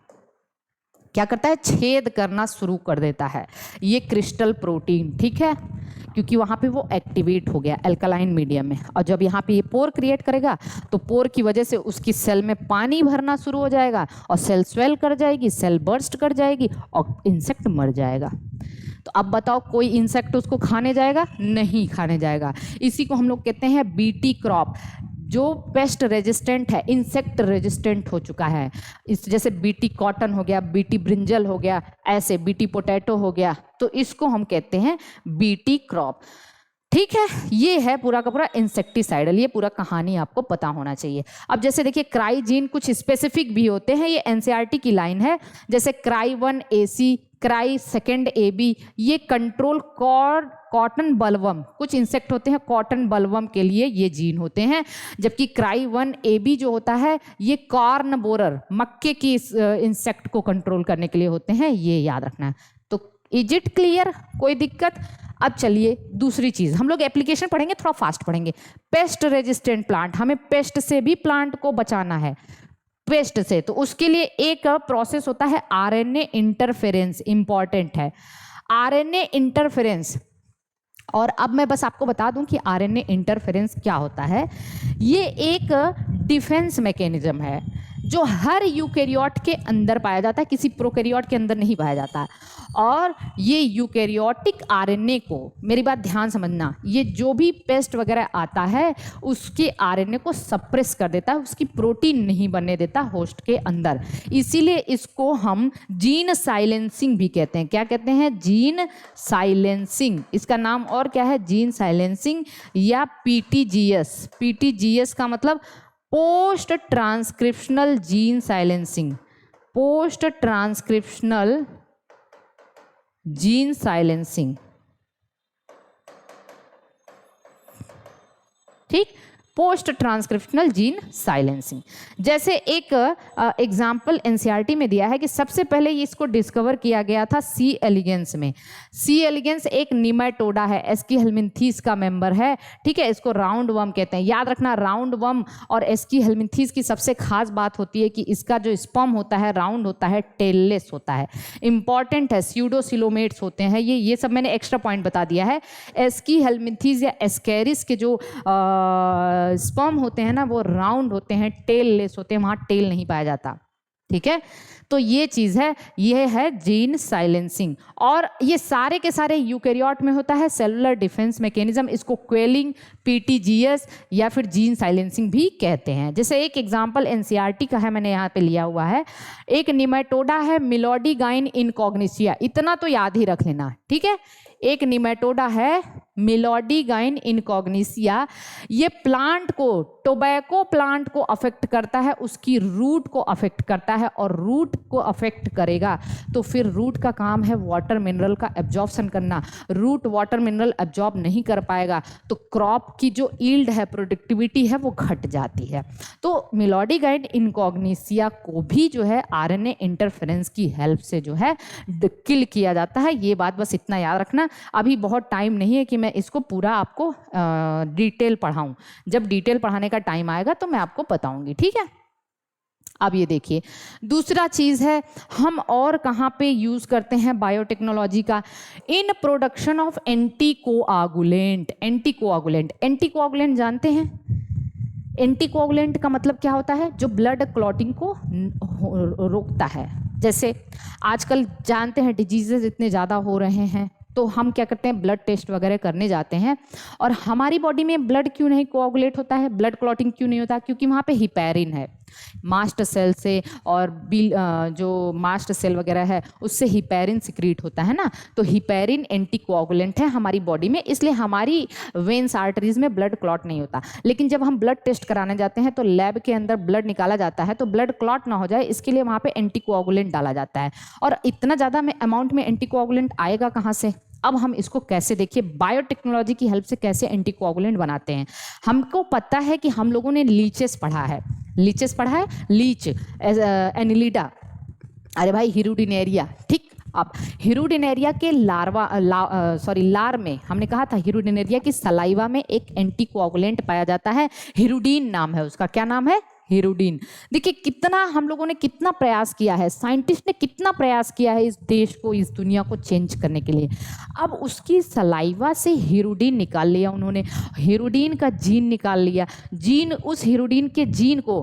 क्या करता है? छेद करना शुरू कर देता है ये क्रिस्टल प्रोटीन, ठीक है, क्योंकि वहां पे वो एक्टिवेट हो गया अल्कलाइन मीडियम में। और जब यहाँ पे ये पोर क्रिएट करेगा तो पोर की वजह से उसकी सेल में पानी भरना शुरू हो जाएगा और सेल स्वेल कर जाएगी, सेल बर्स्ट कर जाएगी और इंसेक्ट मर जाएगा। तो अब बताओ कोई इंसेक्ट उसको खाने जाएगा? नहीं खाने जाएगा। इसी को हम लोग कहते हैं बीटी क्रॉप, जो पेस्ट रेजिस्टेंट है, इंसेक्ट रेजिस्टेंट हो चुका है। इस जैसे बीटी कॉटन हो गया, बीटी ब्रिंजल हो गया, ऐसे बीटी पोटैटो हो गया, तो इसको हम कहते हैं बीटी क्रॉप, ठीक है। ये है पूरा का पूरा इंसेक्टिसाइडल, ये पूरा कहानी आपको पता होना चाहिए। अब जैसे देखिए क्राइजीन कुछ स्पेसिफिक भी होते हैं, ये NCERT की लाइन है, जैसे क्राई 1 AC, क्राई 2 AB, ये कंट्रोल कॉटन बलवम, कुछ इंसेक्ट होते हैं कॉटन बलवम के लिए ये जीन होते हैं। जबकि क्राई 1 AB जो होता है ये कॉर्न बोरर, मक्के की इंसेक्ट को कंट्रोल करने के लिए होते हैं, ये याद रखना है। तो इज इट क्लियर? कोई दिक्कत? अब चलिए दूसरी चीज, हम लोग एप्लीकेशन पढ़ेंगे, थोड़ा फास्ट पढ़ेंगे। पेस्ट रेजिस्टेंट प्लांट, हमें पेस्ट से भी प्लांट को बचाना है, पेस्ट से, तो उसके लिए एक प्रोसेस होता है आरएनए इंटरफेरेंस, इंपॉर्टेंट है आरएनए इंटरफेरेंस। और अब मैं बस आपको बता दूं कि आरएनए इंटरफेरेंस क्या होता है। ये एक डिफेंस मैकेनिज्म है जो हर यूकेरियोट के अंदर पाया जाता है, किसी प्रोकैरियोट के अंदर नहीं पाया जाता। और ये यूकेरियोटिक आरएनए को, मेरी बात ध्यान समझना, ये जो भी पेस्ट वगैरह आता है उसके आरएनए को सप्रेस कर देता है, उसकी प्रोटीन नहीं बनने देता होस्ट के अंदर। इसीलिए इसको हम जीन साइलेंसिंग भी कहते हैं। क्या कहते हैं? Gene silencing. इसका नाम और क्या है? जीन साइलेंसिंग या पीटीजीएस। पीटीजीएस का मतलब post transcriptional gene silencing, post transcriptional gene silencing, ठीक, पोस्ट ट्रांसक्रिप्शनल जीन साइलेंसिंग। जैसे एक एग्जाम्पल एनसीईआरटी में दिया है कि सबसे पहले इसको डिस्कवर किया गया था सी एलिगेंस में। सी एलिगेंस एक निमेटोडा है, एस्कीहेलमिन्थीस का मेंबर है, ठीक है। इसको राउंड वर्म कहते हैं। याद रखना, राउंड वर्म और एस्कीहेलमिन्थीस की सबसे खास बात होती है कि इसका जो स्पर्म होता है राउंड होता है, टेललेस होता है, इंपॉर्टेंट है। स्यूडोसिलोमेट्स होते हैं ये सब मैंने एक्स्ट्रा पॉइंट बता दिया है। एस्कीहेलमिन्थीस या एस्केरिस के जो स्पर्म होते हैं ना वो राउंड होते हैं, टेल लेस होते हैं, वहां टेल नहीं पाया जाता, ठीक है। तो ये चीज है, ये है जीन साइलेंसिंग। और ये सारे के सारे यूकेरियोट में होता है, सेलुलर डिफेंस मैकेनिज्म। इसको क्वेलिंग, पीटीजीएस या फिर जीन साइलेंसिंग भी कहते हैं। जैसे एक एग्जांपल एनसीईआरटी का है, मैंने यहाँ पे लिया हुआ है। एक निमेटोडा है मिलोडीगाइन इनकॉग्निसिया, इतना तो याद ही रख लेना, ठीक है। एक निमेटोडा है मिलोडीगाइन इनकॉग्निसिया। ये प्लांट को, टोबैको प्लांट को अफेक्ट करता है, उसकी रूट को अफेक्ट करता है। और रूट को अफेक्ट करेगा तो फिर रूट का काम है वाटर मिनरल का एब्जॉर्प्शन करना। रूट वाटर मिनरल एब्जॉर्ब नहीं कर पाएगा तो क्रॉप की जो यील्ड है, प्रोडक्टिविटी है, वो घट जाती है। तो मिलोडीगाइन इनकॉग्निसिया को भी जो है आरएनए इंटरफेरेंस की हेल्प से जो है किल किया जाता है। ये बात बस इतना याद रखना। अभी बहुत टाइम नहीं है कि मैं इसको पूरा आपको डिटेल पढ़ाऊं। जब डिटेल पढ़ाने का टाइम आएगा तो मैं आपको बताऊंगी, ठीक है। अब ये देखिए, दूसरा चीज है, हम और कहां पे यूज करते हैं बायोटेक्नोलॉजी का? In production of anticoagulant. Anticoagulant, anticoagulant जानते हैं? एंटीकोआगुलेंट का मतलब क्या होता है? जो ब्लड क्लॉटिंग को रोकता है। जैसे आजकल जानते हैं डिजीजेस इतने ज़्यादा हो रहे हैं, तो हम क्या करते हैं, ब्लड टेस्ट वगैरह करने जाते हैं। और हमारी बॉडी में ब्लड क्यों नहीं कोआगुलेट होता है, ब्लड क्लॉटिंग क्यों नहीं होता? क्योंकि वहाँ पे हिपैरिन है, मास्ट सेल से, और जो मास्ट सेल वगैरह है उससे हिपैरिन सिक्रीट होता है ना। तो हिपैरिन एंटीकोआगुलेंट है हमारी बॉडी में, इसलिए हमारी वेन्स आर्टरीज में ब्लड क्लॉट नहीं होता। लेकिन जब हम ब्लड टेस्ट कराने जाते हैं तो लैब के अंदर ब्लड निकाला जाता है, तो ब्लड क्लॉट ना हो जाए इसके लिए वहाँ पे एंटीकोआगुलेंट डाला जाता है। और इतना ज़्यादा में अमाउंट में एंटीकोआगुलेंट आएगा कहाँ से? अब हम इसको कैसे, देखिए बायोटेक्नोलॉजी की हेल्प से कैसे एंटीकोआगुलेंट बनाते हैं। हमको पता है कि हम लोगों ने लीचेस पढ़ा है, लीचेस पढ़ा है, लीच, एनिलिडा, अरे भाई हिरुडिनेरिया, ठीक। अब हिरुडिनेरिया के लार में हमने कहा था, हिरुडिनेरिया की सलाइवा में एक एंटीकोआगुलेंट पाया जाता है, हिरुडीन नाम है उसका। क्या नाम है? हिरुडीन। देखिए कितना हम लोगों ने कितना प्रयास किया है, साइंटिस्ट ने कितना प्रयास किया है इस देश को, इस दुनिया को चेंज करने के लिए। अब उसकी सलाइवा से हिरुडीन निकाल लिया उन्होंने, हिरुडीन का जीन निकाल लिया। जीन, उस हिरुडीन के जीन को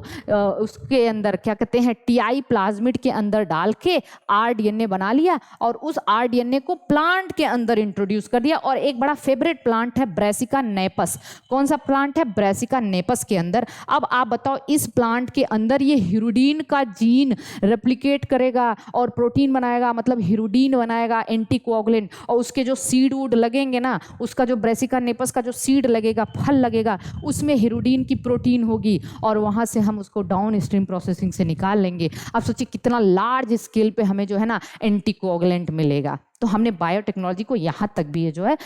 उसके अंदर क्या कहते हैं, टीआई प्लाज्मिड के अंदर डाल के आरडीएनए बना लिया, और उस आरडीएनए को प्लांट के अंदर इंट्रोड्यूस कर दिया। और एक बड़ा फेवरेट प्लांट है ब्रेसिका नेपस। कौन सा प्लांट है? ब्रेसिका नेपस के अंदर। अब आप बताओ, इस प्लांट के अंदर ये हिरुडीन का जीन रेप्लिकेट करेगा और प्रोटीन बनाएगा, मतलब हिरुडीन बनाएगा, एंटीकोआगुलेंट। और उसके जो सीड वुड लगेंगे ना, उसका जो ब्रेसिका नेपस का जो सीड लगेगा, फल लगेगा, उसमें हिरुडीन की प्रोटीन होगी, और वहां से हम उसको डाउन स्ट्रीम प्रोसेसिंग से निकाल लेंगे। अब सोचिए कितना लार्ज स्केल पे हमें जो है ना एंटीकोआगुलेंट मिलेगा। तो हमने बायोटेक्नोलॉजी को यहाँ तक भी ये जो है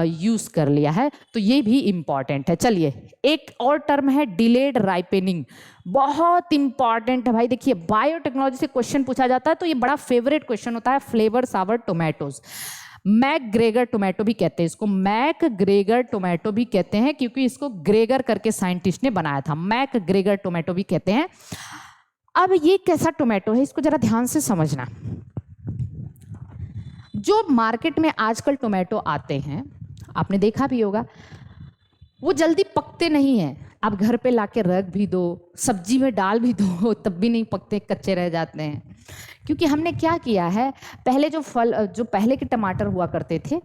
यूज़ कर लिया है, तो ये भी इम्पॉर्टेंट है। चलिए एक और टर्म है डिलेड राइपेनिंग, बहुत इंपॉर्टेंट है भाई। देखिए बायोटेक्नोलॉजी से क्वेश्चन पूछा जाता है तो ये बड़ा फेवरेट क्वेश्चन होता है, Flavr Savr tomatoes. McGregor tomato भी कहते हैं इसको, मैकग्रेगर टोमेटो भी कहते हैं क्योंकि इसको ग्रेगर करके साइंटिस्ट ने बनाया था, मैकग्रेगर टोमेटो भी कहते हैं। अब ये कैसा टोमेटो है इसको जरा ध्यान से समझना। जो मार्केट में आजकल टोमेटो आते हैं, आपने देखा भी होगा, वो जल्दी पकते नहीं हैं। आप घर पे लाके रख भी दो, सब्जी में डाल भी दो, तब भी नहीं पकते, कच्चे रह जाते हैं। क्योंकि हमने क्या किया है, पहले जो पहले के टमाटर हुआ करते थे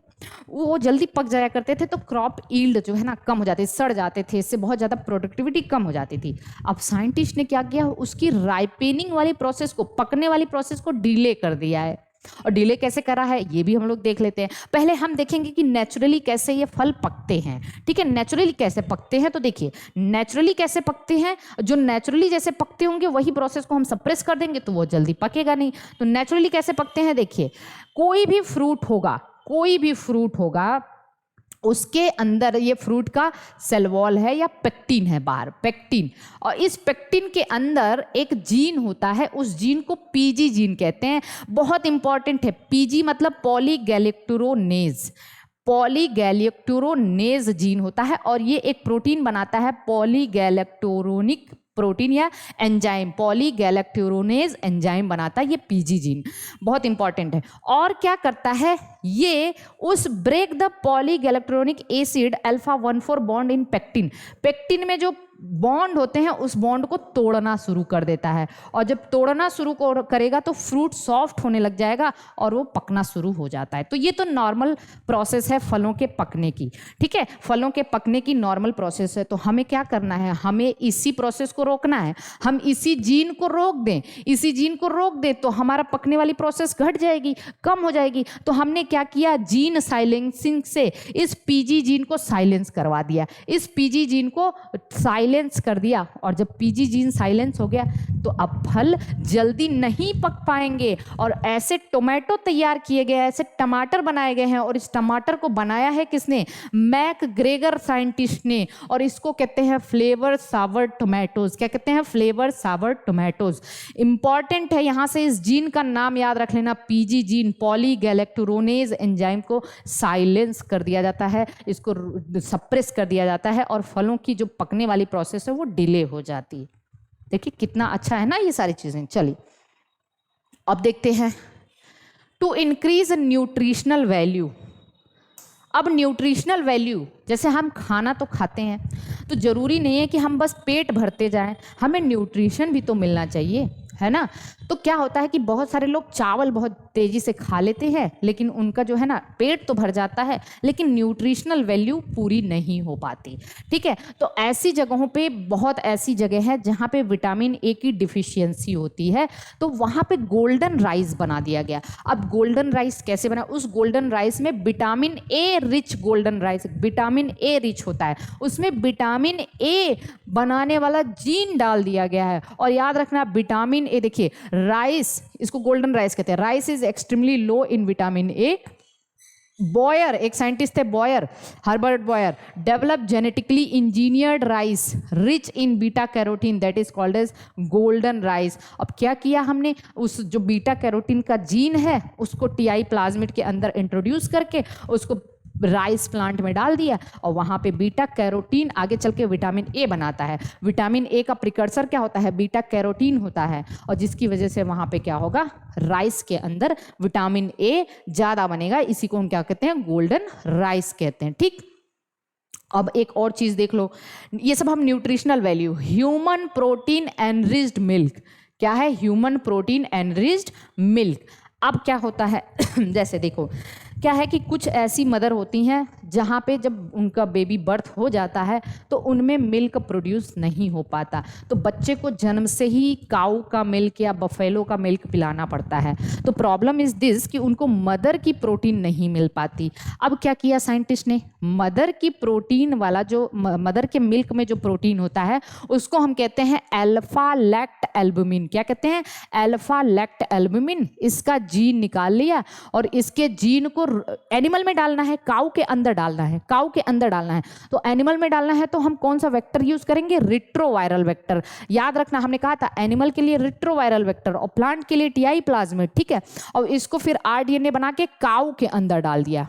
वो जल्दी पक जाया करते थे, तो क्रॉप ईल्ड जो है ना कम हो जाती, सड़ जाते थे, इससे बहुत ज़्यादा प्रोडक्टिविटी कम हो जाती थी। अब साइंटिस्ट ने क्या किया, उसकी राइपेनिंग वाली प्रोसेस को, पकने वाली प्रोसेस को डिले कर दिया है। और डिले कैसे करा है ये भी हम लोग देख लेते हैं। पहले हम देखेंगे कि नेचुरली कैसे ये फल पकते हैं। ठीक है, नेचुरली कैसे पकते हैं, तो देखिए नेचुरली कैसे पकते हैं। जो नेचुरली जैसे पकते होंगे वही प्रोसेस को हम सप्रेस कर देंगे तो वो जल्दी पकेगा नहीं। तो नेचुरली कैसे पकते हैं, देखिए कोई भी फ्रूट होगा उसके अंदर ये फ्रूट का सेल वॉल है या पेक्टिन है बाहर, पेक्टिन, और इस पेक्टिन के अंदर एक जीन होता है, उस जीन को पीजी जीन कहते हैं। बहुत इंपॉर्टेंट है, पीजी मतलब पॉलीगैलेक्टुरोनेज, पॉलीगैलेक्टुरोनेज जीन होता है और ये एक प्रोटीन बनाता है, पॉलीगैलेक्टोरोनिक प्रोटीन या एंजाइम, पॉलीगैलेक्टुरोनेज एंजाइम बनाता है ये पीजी जीन, बहुत इंपॉर्टेंट है। और क्या करता है, ये उस break the polygalacturonic acid alpha 1,4 bond in pectin, pectin में जो बॉन्ड होते हैं उस बॉन्ड को तोड़ना शुरू कर देता है। और जब तोड़ना शुरू करेगा तो फ्रूट सॉफ्ट होने लग जाएगा और वो पकना शुरू हो जाता है। तो ये तो नॉर्मल प्रोसेस है फलों के पकने की। ठीक है, फलों के पकने की नॉर्मल प्रोसेस है। तो हमें क्या करना है, हमें इसी प्रोसेस को रोकना है। हम इसी जीन को रोक दें, इसी जीन को रोक दें तो हमारा पकने वाली प्रोसेस घट जाएगी, कम हो जाएगी। तो हमने क्या किया, जीन साइलेंसिंग से इस पीजी जीन को साइलेंस करवा दिया, इस पीजी जीन को साइलेंस कर दिया। और जब पीजी जीन साइलेंस हो गया तो अब फल जल्दी नहीं पक पाएंगे। और ऐसे टोमेटो तैयार किए गए, ऐसे टमाटर बनाए गए हैं। और इस टमाटर को बनाया है किसने, मैकग्रेगर साइंटिस्ट ने, और इसको कहते हैं फ्लेवर सावर टोमेटोज। क्या कहते हैं, फ्लेवर सावर टोमेटोज। इंपॉर्टेंट है, यहां से इस जीन का नाम याद रख लेना, पीजी जीन, पॉलीगैलेक्टुरोनेज एंजाइम को साइलेंस कर दिया जाता है, इसको सप्रेस कर दिया जाता है और फलों की जो पकने वाली प्रोसेस है वो डिले हो जाती है। देखिए कितना अच्छा है ना ये सारी चीजें। चलिए अब देखते हैं, टू इंक्रीज न्यूट्रिशनल वैल्यू। अब न्यूट्रिशनल वैल्यू, जैसे हम खाना तो खाते हैं तो जरूरी नहीं है कि हम बस पेट भरते जाएं, हमें न्यूट्रिशन भी तो मिलना चाहिए, है ना। तो क्या होता है कि बहुत सारे लोग चावल बहुत तेजी से खा लेते हैं, लेकिन उनका जो है ना पेट तो भर जाता है लेकिन न्यूट्रिशनल वैल्यू पूरी नहीं हो पाती। ठीक है, तो ऐसी जगहों पे, बहुत ऐसी जगह है जहाँ पे विटामिन ए की डिफिशियंसी होती है, तो वहाँ पे गोल्डन राइस बना दिया गया। अब गोल्डन राइस कैसे बना, उस गोल्डन राइस में vitamin A rich, golden rice vitamin A rich होता है, उसमें विटामिन ए बनाने वाला जीन डाल दिया गया है। और याद रखना विटामिन ए, देखिए राइस, इसको गोल्डन राइस कहते हैं, rice is extremely low in vitamin A. Boyer, एक साइंटिस्ट थे Boyer, Herbert Boyer, develop genetically engineered rice rich in beta carotene, that is called as golden rice. अब क्या किया हमने, उस जो बीटा कैरोटीन का जीन है उसको टीआई प्लाज्मिड के अंदर इंट्रोड्यूस करके उसको राइस प्लांट में डाल दिया और वहाँ पे बीटा कैरोटीन आगे चल के विटामिन ए बनाता है। विटामिन ए का प्रिकर्सर क्या होता है, बीटा कैरोटीन होता है, और जिसकी वजह से वहाँ पे क्या होगा, राइस के अंदर विटामिन ए ज़्यादा बनेगा। इसी को हम क्या कहते हैं, गोल्डन राइस कहते हैं। ठीक, अब एक और चीज़ देख लो, ये सब हम nutritional value. Human protein enriched milk, क्या है, ह्यूमन प्रोटीन एनरिच्ड मिल्क। अब क्या होता है जैसे देखो, क्या है कि कुछ ऐसी मदर होती हैं जहाँ पे जब उनका बेबी बर्थ हो जाता है तो उनमें मिल्क प्रोड्यूस नहीं हो पाता, तो बच्चे को जन्म से ही काऊ का मिल्क या बफेलो का मिल्क पिलाना पड़ता है। तो प्रॉब्लम इज दिस कि उनको मदर की प्रोटीन नहीं मिल पाती। अब क्या किया साइंटिस्ट ने, मदर की प्रोटीन वाला जो मदर के मिल्क में जो प्रोटीन होता है उसको हम कहते हैं अल्फा लैक्ट एल्बुमिन। क्या कहते हैं? Alpha lactalbumin. इसका जीन निकाल लिया और इसके जीन को एनिमल में डालना है, काऊ के अंदर डालना है, काऊ के अंदर डालना है। तो एनिमल में डालना है तो हम कौन सा वेक्टर यूज करेंगे? Retroviral vector. याद रखना, हमने कहा था एनिमल के लिए रिट्रोवायरल वेक्टर और प्लांट के लिए टीआई प्लाज्मिड, ठीक है। और इसको फिर आरडीएनए बना के काऊ के अंदर डाल दिया।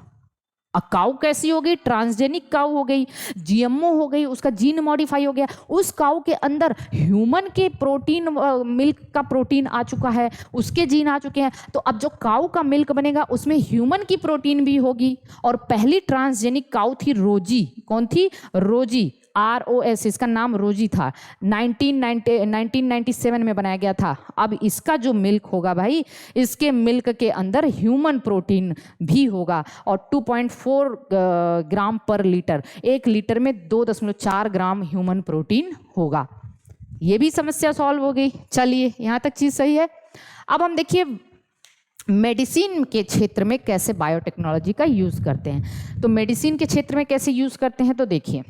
काऊ कैसी हो गई? ट्रांसजेनिक काऊ हो गई, जीएमओ हो गई, उसका जीन मॉडिफाई हो गया। उस काऊ के अंदर ह्यूमन के प्रोटीन, मिल्क का प्रोटीन आ चुका है, उसके जीन आ चुके हैं। तो अब जो काऊ का मिल्क बनेगा उसमें ह्यूमन की प्रोटीन भी होगी। और पहली ट्रांसजेनिक काऊ थी रोजी। कौन थी? रोजी, ROS, इसका नाम रोजी था। 1997 में बनाया गया था। अब इसका जो मिल्क होगा भाई, इसके मिल्क के अंदर ह्यूमन प्रोटीन भी होगा और 2.4 ग्राम पर लीटर, 1 लीटर में 2.4 ग्राम ह्यूमन प्रोटीन होगा। ये भी समस्या सॉल्व हो गई। चलिए, यहाँ तक चीज़ सही है। अब हम देखिए मेडिसिन के क्षेत्र में कैसे बायोटेक्नोलॉजी का यूज़ करते हैं। तो मेडिसिन के क्षेत्र में कैसे यूज़ करते हैं, तो देखिए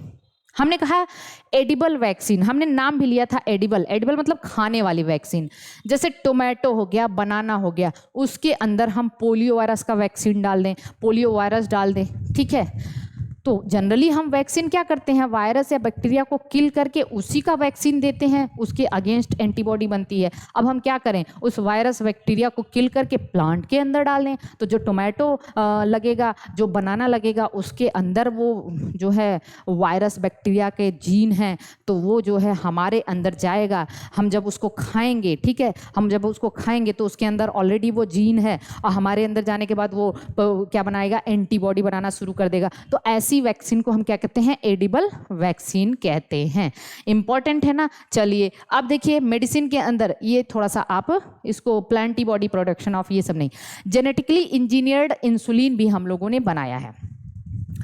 हमने कहा एडिबल वैक्सीन, हमने नाम भी लिया था एडिबल। एडिबल मतलब खाने वाली वैक्सीन। जैसे टोमेटो हो गया, बनाना हो गया, उसके अंदर हम पोलियो वायरस का वैक्सीन डाल दें, पोलियो वायरस डाल दें, ठीक है। तो जनरली हम वैक्सीन क्या करते हैं? वायरस या बैक्टीरिया को किल करके उसी का वैक्सीन देते हैं, उसके अगेंस्ट एंटीबॉडी बनती है। अब हम क्या करें? उस वायरस बैक्टीरिया को किल करके प्लांट के अंदर डाल दें। तो जो टोमेटो लगेगा, जो बनाना लगेगा, उसके अंदर वो जो है वायरस बैक्टीरिया के जीन हैं, तो वो जो है हमारे अंदर जाएगा। हम जब उसको खाएंगे, ठीक है, हम जब उसको खाएंगे तो उसके अंदर ऑलरेडी वो जीन है और हमारे अंदर जाने के बाद वो क्या बनाएगा? एंटीबॉडी बनाना शुरू कर देगा। तो ऐसी वैक्सीन को हम क्या कहते हैं? एडिबल वैक्सीन कहते हैं। इंपॉर्टेंट है ना। चलिए अब देखिए मेडिसिन के अंदर ये थोड़ा सा आप इसको प्लांटी बॉडी प्रोडक्शन ऑफ ये सब नहीं, जेनेटिकली इंजीनियर्ड इंसुलिन भी हम लोगों ने बनाया है।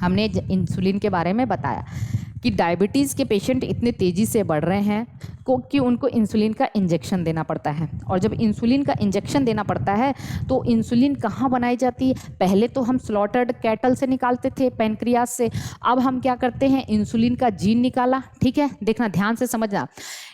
हमने इंसुलिन के बारे में बताया कि डायबिटीज़ के पेशेंट इतने तेज़ी से बढ़ रहे हैं कि उनको इंसुलिन का इंजेक्शन देना पड़ता है। और जब इंसुलिन का इंजेक्शन देना पड़ता है तो इंसुलिन कहाँ बनाई जाती है? पहले तो हम स्लॉटर्ड कैटल से निकालते थे, पैनक्रियास से। अब हम क्या करते हैं? इंसुलिन का जीन निकाला, ठीक है, देखना ध्यान से समझना।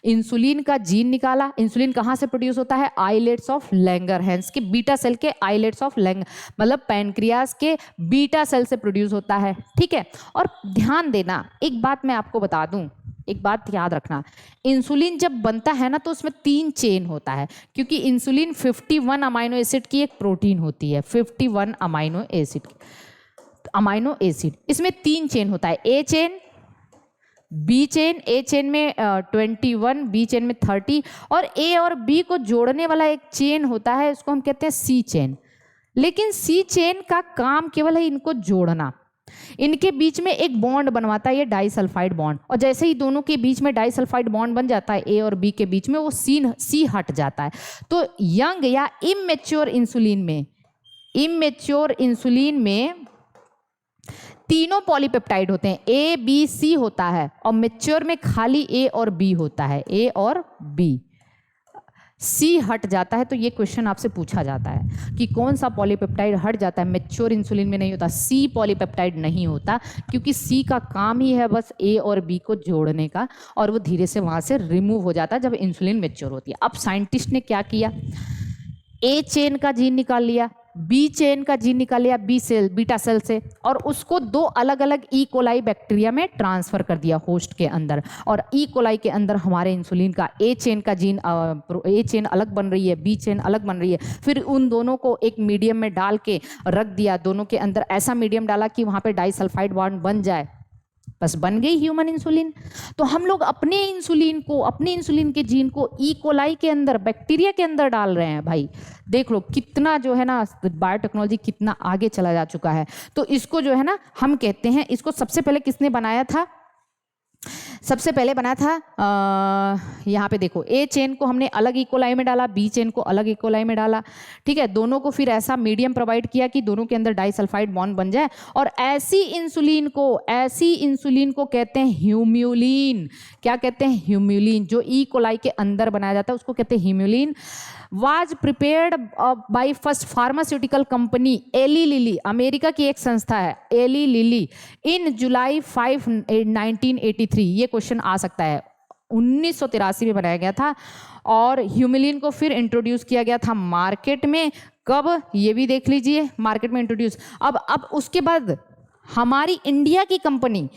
इंसुलिन का जीन निकाला। इंसुलिन कहाँ से प्रोड्यूस होता है? आइलेट्स ऑफ लैंगरहैंस के बीटा सेल के आइलेट्स ऑफ मतलब पैनक्रियास के बीटा सेल से प्रोड्यूस होता है, ठीक है। और ध्यान देना, एक बात मैं आपको बता दूं, एक बात याद रखना, इंसुलिन जब बनता है ना तो उसमें 3 चेन होता है, क्योंकि इंसुलिन 51 अमाइनो एसिड की एक प्रोटीन होती है। 51 अमाइनो एसिड, इसमें 3 चेन होता है। ए चेन, बी चेन, ए चेन में 21, बी चेन में 30, और ए और बी को जोड़ने वाला एक चेन होता है, उसको हम कहते हैं सी चेन। लेकिन सी चेन का काम केवल है इनको जोड़ना। इनके बीच में एक बॉन्ड बनवाता है ये डाइसल्फाइड बॉन्ड, और जैसे ही दोनों के बीच में डाइसल्फाइड बॉन्ड बन जाता है ए और बी के बीच में, वो सी हट जाता है। तो यंग या इमेच्योर इंसुलिन में तीनों पॉलीपेप्टाइड होते हैं, ए बी सी होता है, और मैच्योर में खाली ए और बी होता है, ए और बी। सी हट जाता है तो ये क्वेश्चन आपसे पूछा जाता है कि कौन सा पॉलीपेप्टाइड हट जाता है? मैच्योर इंसुलिन में नहीं होता, सी पॉलीपेप्टाइड नहीं होता, क्योंकि सी का काम ही है बस ए और बी को जोड़ने का, और वो धीरे से वहाँ से रिमूव हो जाता है जब इंसुलिन मैच्योर होती है। अब साइंटिस्ट ने क्या किया? ए चेन का जीन निकाल लिया, बी चेन का जीन निकाल लिया बीटा सेल से, और उसको 2 अलग अलग ई कोलाई बैक्टीरिया में ट्रांसफर कर दिया होस्ट के अंदर। और ई कोलाई के अंदर हमारे इंसुलिन का ए चेन का जीन, ए चेन अलग बन रही है, बी चेन अलग बन रही है। फिर उन दोनों को एक मीडियम में डाल के रख दिया, दोनों के अंदर ऐसा मीडियम डाला कि वहाँ पे डाइसल्फाइड बॉन्ड बन जाए, बस बन गई ह्यूमन इंसुलिन। तो हम लोग अपने इंसुलिन के जीन को ई कोलाई के अंदर, बैक्टीरिया के अंदर डाल रहे हैं। भाई देख लो कितना जो है ना बायोटेक्नोलॉजी कितना आगे चला जा चुका है। तो इसको जो है ना हम कहते हैं, इसको सबसे पहले किसने बनाया था? सबसे पहले बनाया था यहाँ पे देखो, ए चेन को हमने अलग इकोलाई में डाला, बी चेन को अलग इकोलाई में डाला, ठीक है। दोनों को फिर ऐसा मीडियम प्रोवाइड किया कि दोनों के अंदर डाइसल्फाइड बॉन्ड बन जाए, और ऐसी इंसुलिन को कहते हैं ह्यूम्यूलिन। क्या कहते हैं? ह्यूम्यूलिन। जो ई कोलाई के अंदर बनाया जाता है उसको कहते हैं Humulin. Was prepared by first pharmaceutical company Eli Lilly, America की एक संस्था है एली लिली, इन जुलाई 5, 1983। ये क्वेश्चन आ सकता है। 1983 में बनाया गया था, और ह्यूमिलिन को फिर इंट्रोड्यूस किया गया था मार्केट में। कब? ये भी देख लीजिए, मार्केट में इंट्रोड्यूस। अब उसके बाद हमारी इंडिया की कंपनी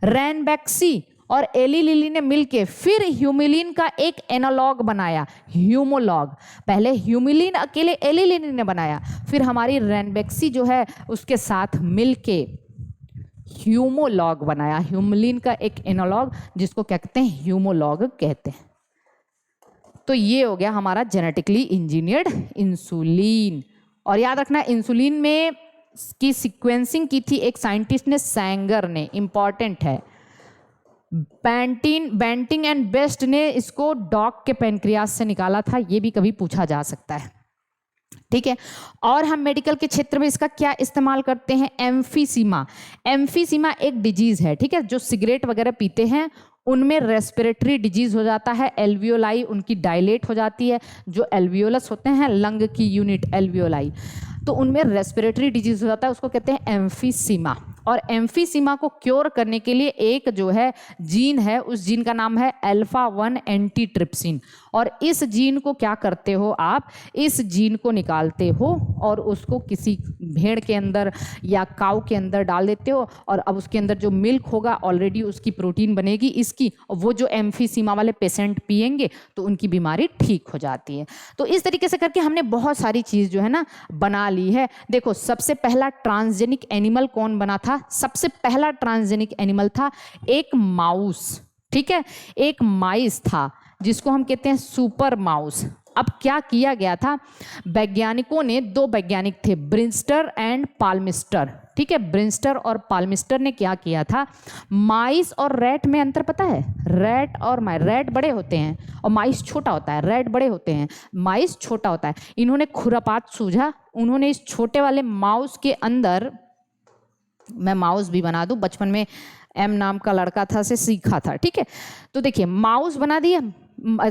रैनबैक्सी और एली लिली ने मिलके फिर ह्यूमिलिन का एक एनालॉग बनाया, ह्यूमोलॉग। पहले ह्यूमिलिन अकेले एली लिली ने बनाया, फिर हमारी रैनबैक्सी जो है उसके साथ मिलके ह्यूमोलॉग बनाया, ह्यूमिलिन का एक एनालॉग, जिसको क्या कहते हैं? ह्यूमोलॉग कहते हैं। तो ये हो गया हमारा जेनेटिकली इंजीनियर्ड इंसुलिन। और याद रखना, इंसुलिन में की सीक्वेंसिंग की थी एक साइंटिस्ट ने, सैंगर ने, इंपॉर्टेंट है। बेंटिंग एंड बेस्ट ने इसको डॉग के पेनक्रियास से निकाला था, ये भी कभी पूछा जा सकता है, ठीक है। और हम मेडिकल के क्षेत्र में इसका क्या इस्तेमाल करते हैं? एम्फीसीमा। एम्फीसीमा एक डिजीज है, ठीक है, जो सिगरेट वगैरह पीते हैं उनमें रेस्पिरेटरी डिजीज हो जाता है, एल्वियोलाई उनकी डायलेट हो जाती है, जो एल्वियोलस होते हैं लंग की यूनिट एल्वियोलाई, तो उनमें रेस्पिरेटरी डिजीज हो जाता है, उसको कहते हैं एम्फीसीमा। और एम्फीसीमा को क्योर करने के लिए एक जो है जीन है, उस जीन का नाम है अल्फा 1 एंटीट्रिप्सिन। और इस जीन को क्या करते हो आप? इस जीन को निकालते हो और उसको किसी भेड़ के अंदर या काऊ के अंदर डाल देते हो, और अब उसके अंदर जो मिल्क होगा ऑलरेडी उसकी प्रोटीन बनेगी इसकी, वो जो एम्फीसीमा वाले पेशेंट पिएंगे तो उनकी बीमारी ठीक हो जाती है। तो इस तरीके से करके हमने बहुत सारी चीज़ जो है ना बना ली है। देखो, सबसे पहला ट्रांसजेनिक एनिमल कौन बना था? सबसे पहला ट्रांसजेनिक एनिमल था एक माउस, ठीक है, एक माइस था जिसको हम कहते हैं सुपर माउस। अब क्या किया गया था? वैज्ञानिकों ने, दो वैज्ञानिक थे, ब्रिंस्टर एंड पाल्मिस्टर, ठीक है। ब्रिंस्टर और पाल्मिस्टर ने क्या किया था? माइस और रैट में अंतर पता है? रैट और रैट बड़े होते हैं और माइस छोटा होता है, रैट बड़े होते हैं, माइस छोटा होता है। इन्होंने खुरापात सूझा, उन्होंने इस छोटे वाले माउस के अंदर, मैं माउस भी बना दूं, बचपन में एम नाम का लड़का था से सीखा था, ठीक है। तो देखिए, माउस बना दिया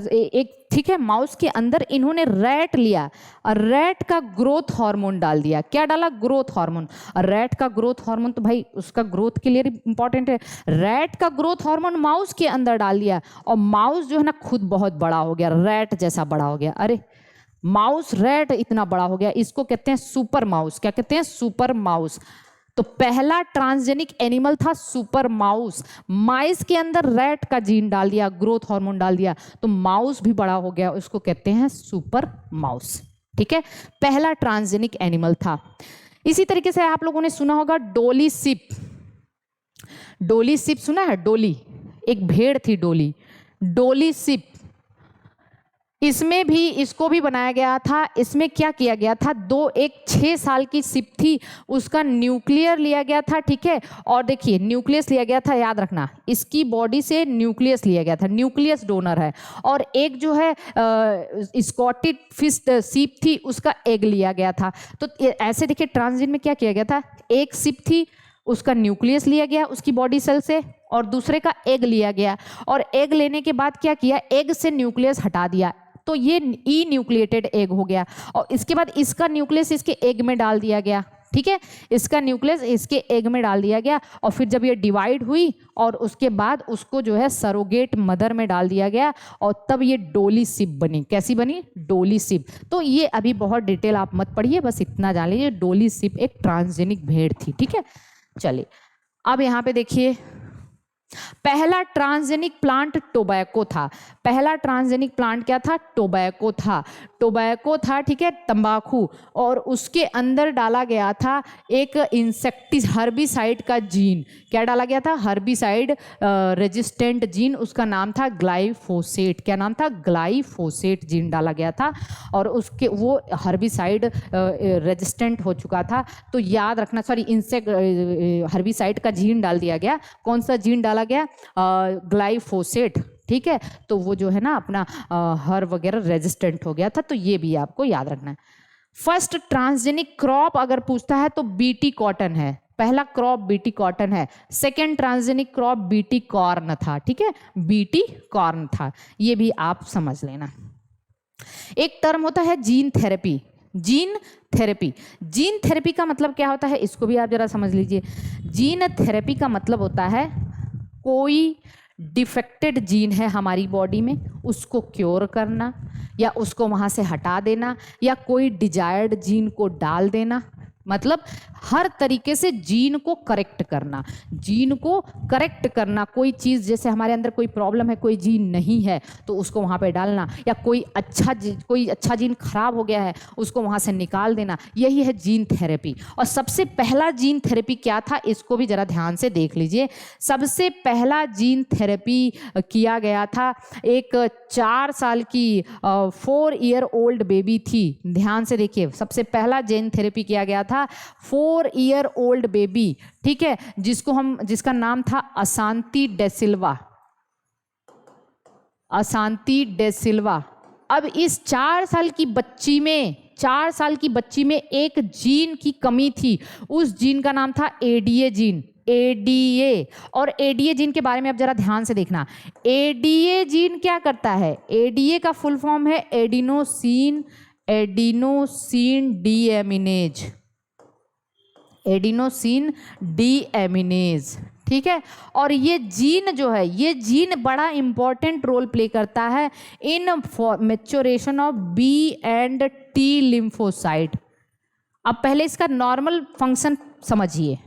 एक, ठीक है। माउस के अंदर इन्होंने रैट लिया और रैट का ग्रोथ हार्मोन डाल दिया। क्या डाला? Growth hormone. और रैट का ग्रोथ हार्मोन तो भाई उसका ग्रोथ के लिए इंपॉर्टेंट है। रैट का ग्रोथ हार्मोन माउस के अंदर डाल दिया, और माउस जो है ना खुद बहुत बड़ा हो गया, रैट जैसा बड़ा हो गया। अरे माउस रैट इतना बड़ा हो गया, इसको कहते हैं सुपर माउस। क्या कहते हैं? Super mouse. तो पहला ट्रांसजेनिक एनिमल था सुपर माउस। माइस के अंदर रैट का जीन डाल दिया, ग्रोथ हार्मोन डाल दिया, तो माउस भी बड़ा हो गया, उसको कहते हैं सुपर माउस, ठीक है। पहला ट्रांसजेनिक एनिमल था। इसी तरीके से आप लोगों ने सुना होगा डोली सिप। डोली सिप सुना है? डोली एक भेड़ थी, डोली, डोली सिप। इसमें भी, इसको भी बनाया गया था। इसमें क्या किया गया था? एक 6 साल की सिप थी, उसका न्यूक्लियर लिया गया था, ठीक है। और देखिए, न्यूक्लियस लिया गया था, याद रखना, इसकी बॉडी से न्यूक्लियस लिया गया था, न्यूक्लियस डोनर है। और एक जो है स्कॉटिश फिश सिप थी, उसका एग लिया गया था। तो ऐसे देखिए, ट्रांसजीन में क्या किया गया था? एक सिप थी, उसका न्यूक्लियस लिया गया उसकी बॉडी सेल से, और दूसरे का एग लिया गया, और एग लेने के बाद क्या किया? एग से न्यूक्लियस हटा दिया, तो ये ई न्यूक्लिएटेड एग हो गया। और इसके बाद इसका न्यूक्लियस इसके एग में डाल दिया गया, ठीक है, इसका न्यूक्लियस इसके एग में डाल दिया गया। और फिर जब ये डिवाइड हुई, और उसके बाद उसको जो है सरोगेट मदर में डाल दिया गया, और तब ये डोली सिप बनी। कैसी बनी? डोली सिप। तो ये अभी बहुत डिटेल आप मत पढ़िए, बस इतना जान लीजिए, डोली सिप एक ट्रांसजेनिक भेड़ थी, ठीक है। चलिए, अब यहाँ पे देखिए, पहला ट्रांसजेनिक प्लांट टोबैको था। पहला ट्रांसजेनिक प्लांट क्या था? टोबैको था। टोबैको था, ठीक है, तंबाकू, और उसके अंदर डाला गया था एक हर्बिसाइड का जीन। क्या डाला गया था? हर्बिसाइड रेजिस्टेंट जीन, उसका नाम था ग्लाइफोसेट। क्या नाम था? ग्लाइफोसेट जीन डाला गया था, और उसके वो हर्बिसाइड रेजिस्टेंट हो चुका था। तो याद रखना, सॉरी, हर्बिसाइड का जीन डाल दिया गया। कौन सा जीन डाला गया? ग्लाइफोसेट, ठीक है। तो वो जो है ना अपना हर वगैरह रेजिस्टेंट हो गया था। तो ये भी आपको याद रखना है। फर्स्ट ट्रांसजेनिक क्रॉप अगर पूछता है तो बीटी कॉटन है। पहला क्रॉप बीटी कॉटन है। Second transgenic crop BT corn था, ठीक है, बीटी कॉर्न था। ये भी आप समझ लेना। एक टर्म होता है gene therapy. Gene therapy, gene therapy का मतलब क्या होता है, इसको भी आप जरा समझ लीजिए। जीन थेरेपी का मतलब होता है कोई डिफेक्टेड जीन है हमारी बॉडी में, उसको क्योर करना या उसको वहाँ से हटा देना, या कोई डिजायर्ड जीन को डाल देना। मतलब हर तरीके से जीन को करेक्ट करना, जीन को करेक्ट करना। कोई चीज़ जैसे हमारे अंदर कोई प्रॉब्लम है, कोई जीन नहीं है तो उसको वहाँ पे डालना, या कोई अच्छा जीन खराब हो गया है उसको वहाँ से निकाल देना, यही है जीन थेरेपी। और सबसे पहला जीन थेरेपी क्या था, इसको भी ज़रा ध्यान से देख लीजिए। सबसे पहला जीन थेरेपी किया गया था, एक 4 साल की 4 ईयर ओल्ड बेबी थी। ध्यान से देखिए, सबसे पहला जीन थेरेपी किया गया था 4 ईयर ओल्ड बेबी, ठीक है, जिसका नाम था असांती डे सिल्वा। असांती डे सिल्वा। अब इस 4 साल की बच्ची में एक जीन की कमी थी। उस जीन का नाम था एडीए जीन। एडीए, और एडीए जीन के बारे में अब जरा ध्यान से देखना। एडीए जीन क्या करता है? एडीए का फुल फॉर्म है एडिनोसिन डीएमिनेज। एडिनोसिन डीएमिनेज, ठीक है। और ये जीन जो है, ये जीन बड़ा इंपॉर्टेंट रोल प्ले करता है in maturation of B and T lymphocyte. अब पहले इसका नॉर्मल फंक्शन समझिए।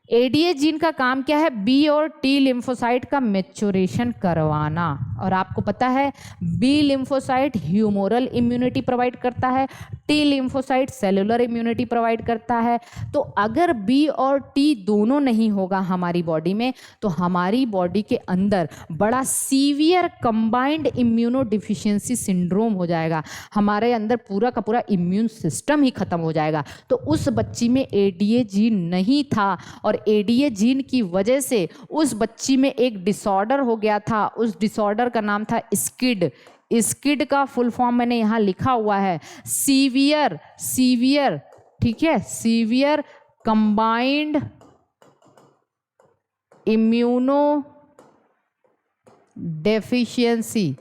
एडीए जीन का काम क्या है? बी और टी लिम्फोसाइट का मैच्योरेशन करवाना। और आपको पता है B lymphocyte humoral immunity provide करता है, T lymphocyte cellular immunity provide करता है। तो अगर बी और टी दोनों नहीं होगा हमारी बॉडी में तो हमारी बॉडी के अंदर बड़ा severe combined immuno deficiency syndrome हो जाएगा। हमारे अंदर पूरा का पूरा इम्यून सिस्टम ही खत्म हो जाएगा। तो उस बच्ची में एडीए जीन नहीं था, और एडीए जीन की वजह से उस बच्ची में एक डिसऑर्डर हो गया था। उस डिसऑर्डर का नाम था स्किड। स्किड का फुल फॉर्म मैंने यहाँ लिखा हुआ है, सीवियर, ठीक है, severe combined immuno deficiency.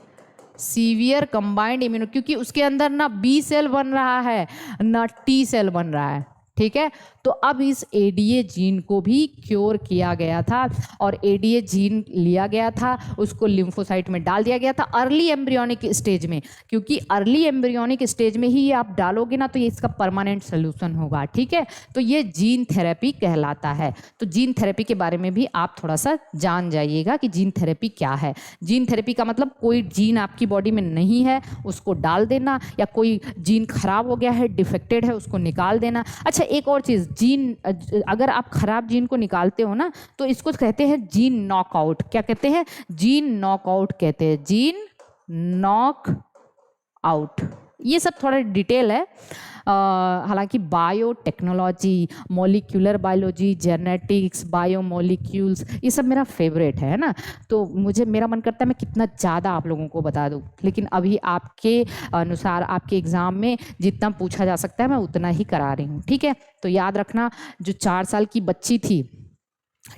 Severe combined immuno, क्योंकि उसके अंदर ना बी सेल बन रहा है ना टी सेल बन रहा है, ठीक है। तो अब इस एडीए जीन को भी क्योर किया गया था, और एडीए जीन लिया गया था, उसको लिम्फोसाइट में डाल दिया गया था अर्ली एम्ब्रियोनिक स्टेज में। क्योंकि अर्ली एम्ब्रियोनिक स्टेज में ही ये आप डालोगे ना तो ये इसका परमानेंट सोल्यूशन होगा, ठीक है। तो ये जीन थेरेपी कहलाता है। तो जीन थेरेपी के बारे में भी आप थोड़ा सा जान जाइएगा कि जीन थेरेपी क्या है। जीन थेरेपी का मतलब कोई जीन आपकी बॉडी में नहीं है उसको डाल देना, या कोई जीन खराब हो गया है, डिफेक्टेड है, उसको निकाल देना। अच्छा, एक और चीज़, जीन अगर आप खराब जीन को निकालते हो ना तो इसको कहते हैं जीन नॉकआउट। क्या कहते हैं? जीन नॉकआउट कहते हैं, जीन नॉक आउट। ये सब थोड़ा डिटेल है। हालांकि biotechnology, molecular biology, genetics, biomolecules, ये सब मेरा फेवरेट है ना। तो मेरा मन करता है मैं कितना ज़्यादा आप लोगों को बता दूं, लेकिन अभी आपके अनुसार आपके एग्ज़ाम में जितना पूछा जा सकता है मैं उतना ही करा रही हूँ, ठीक है। तो याद रखना, जो 4 साल की बच्ची थी,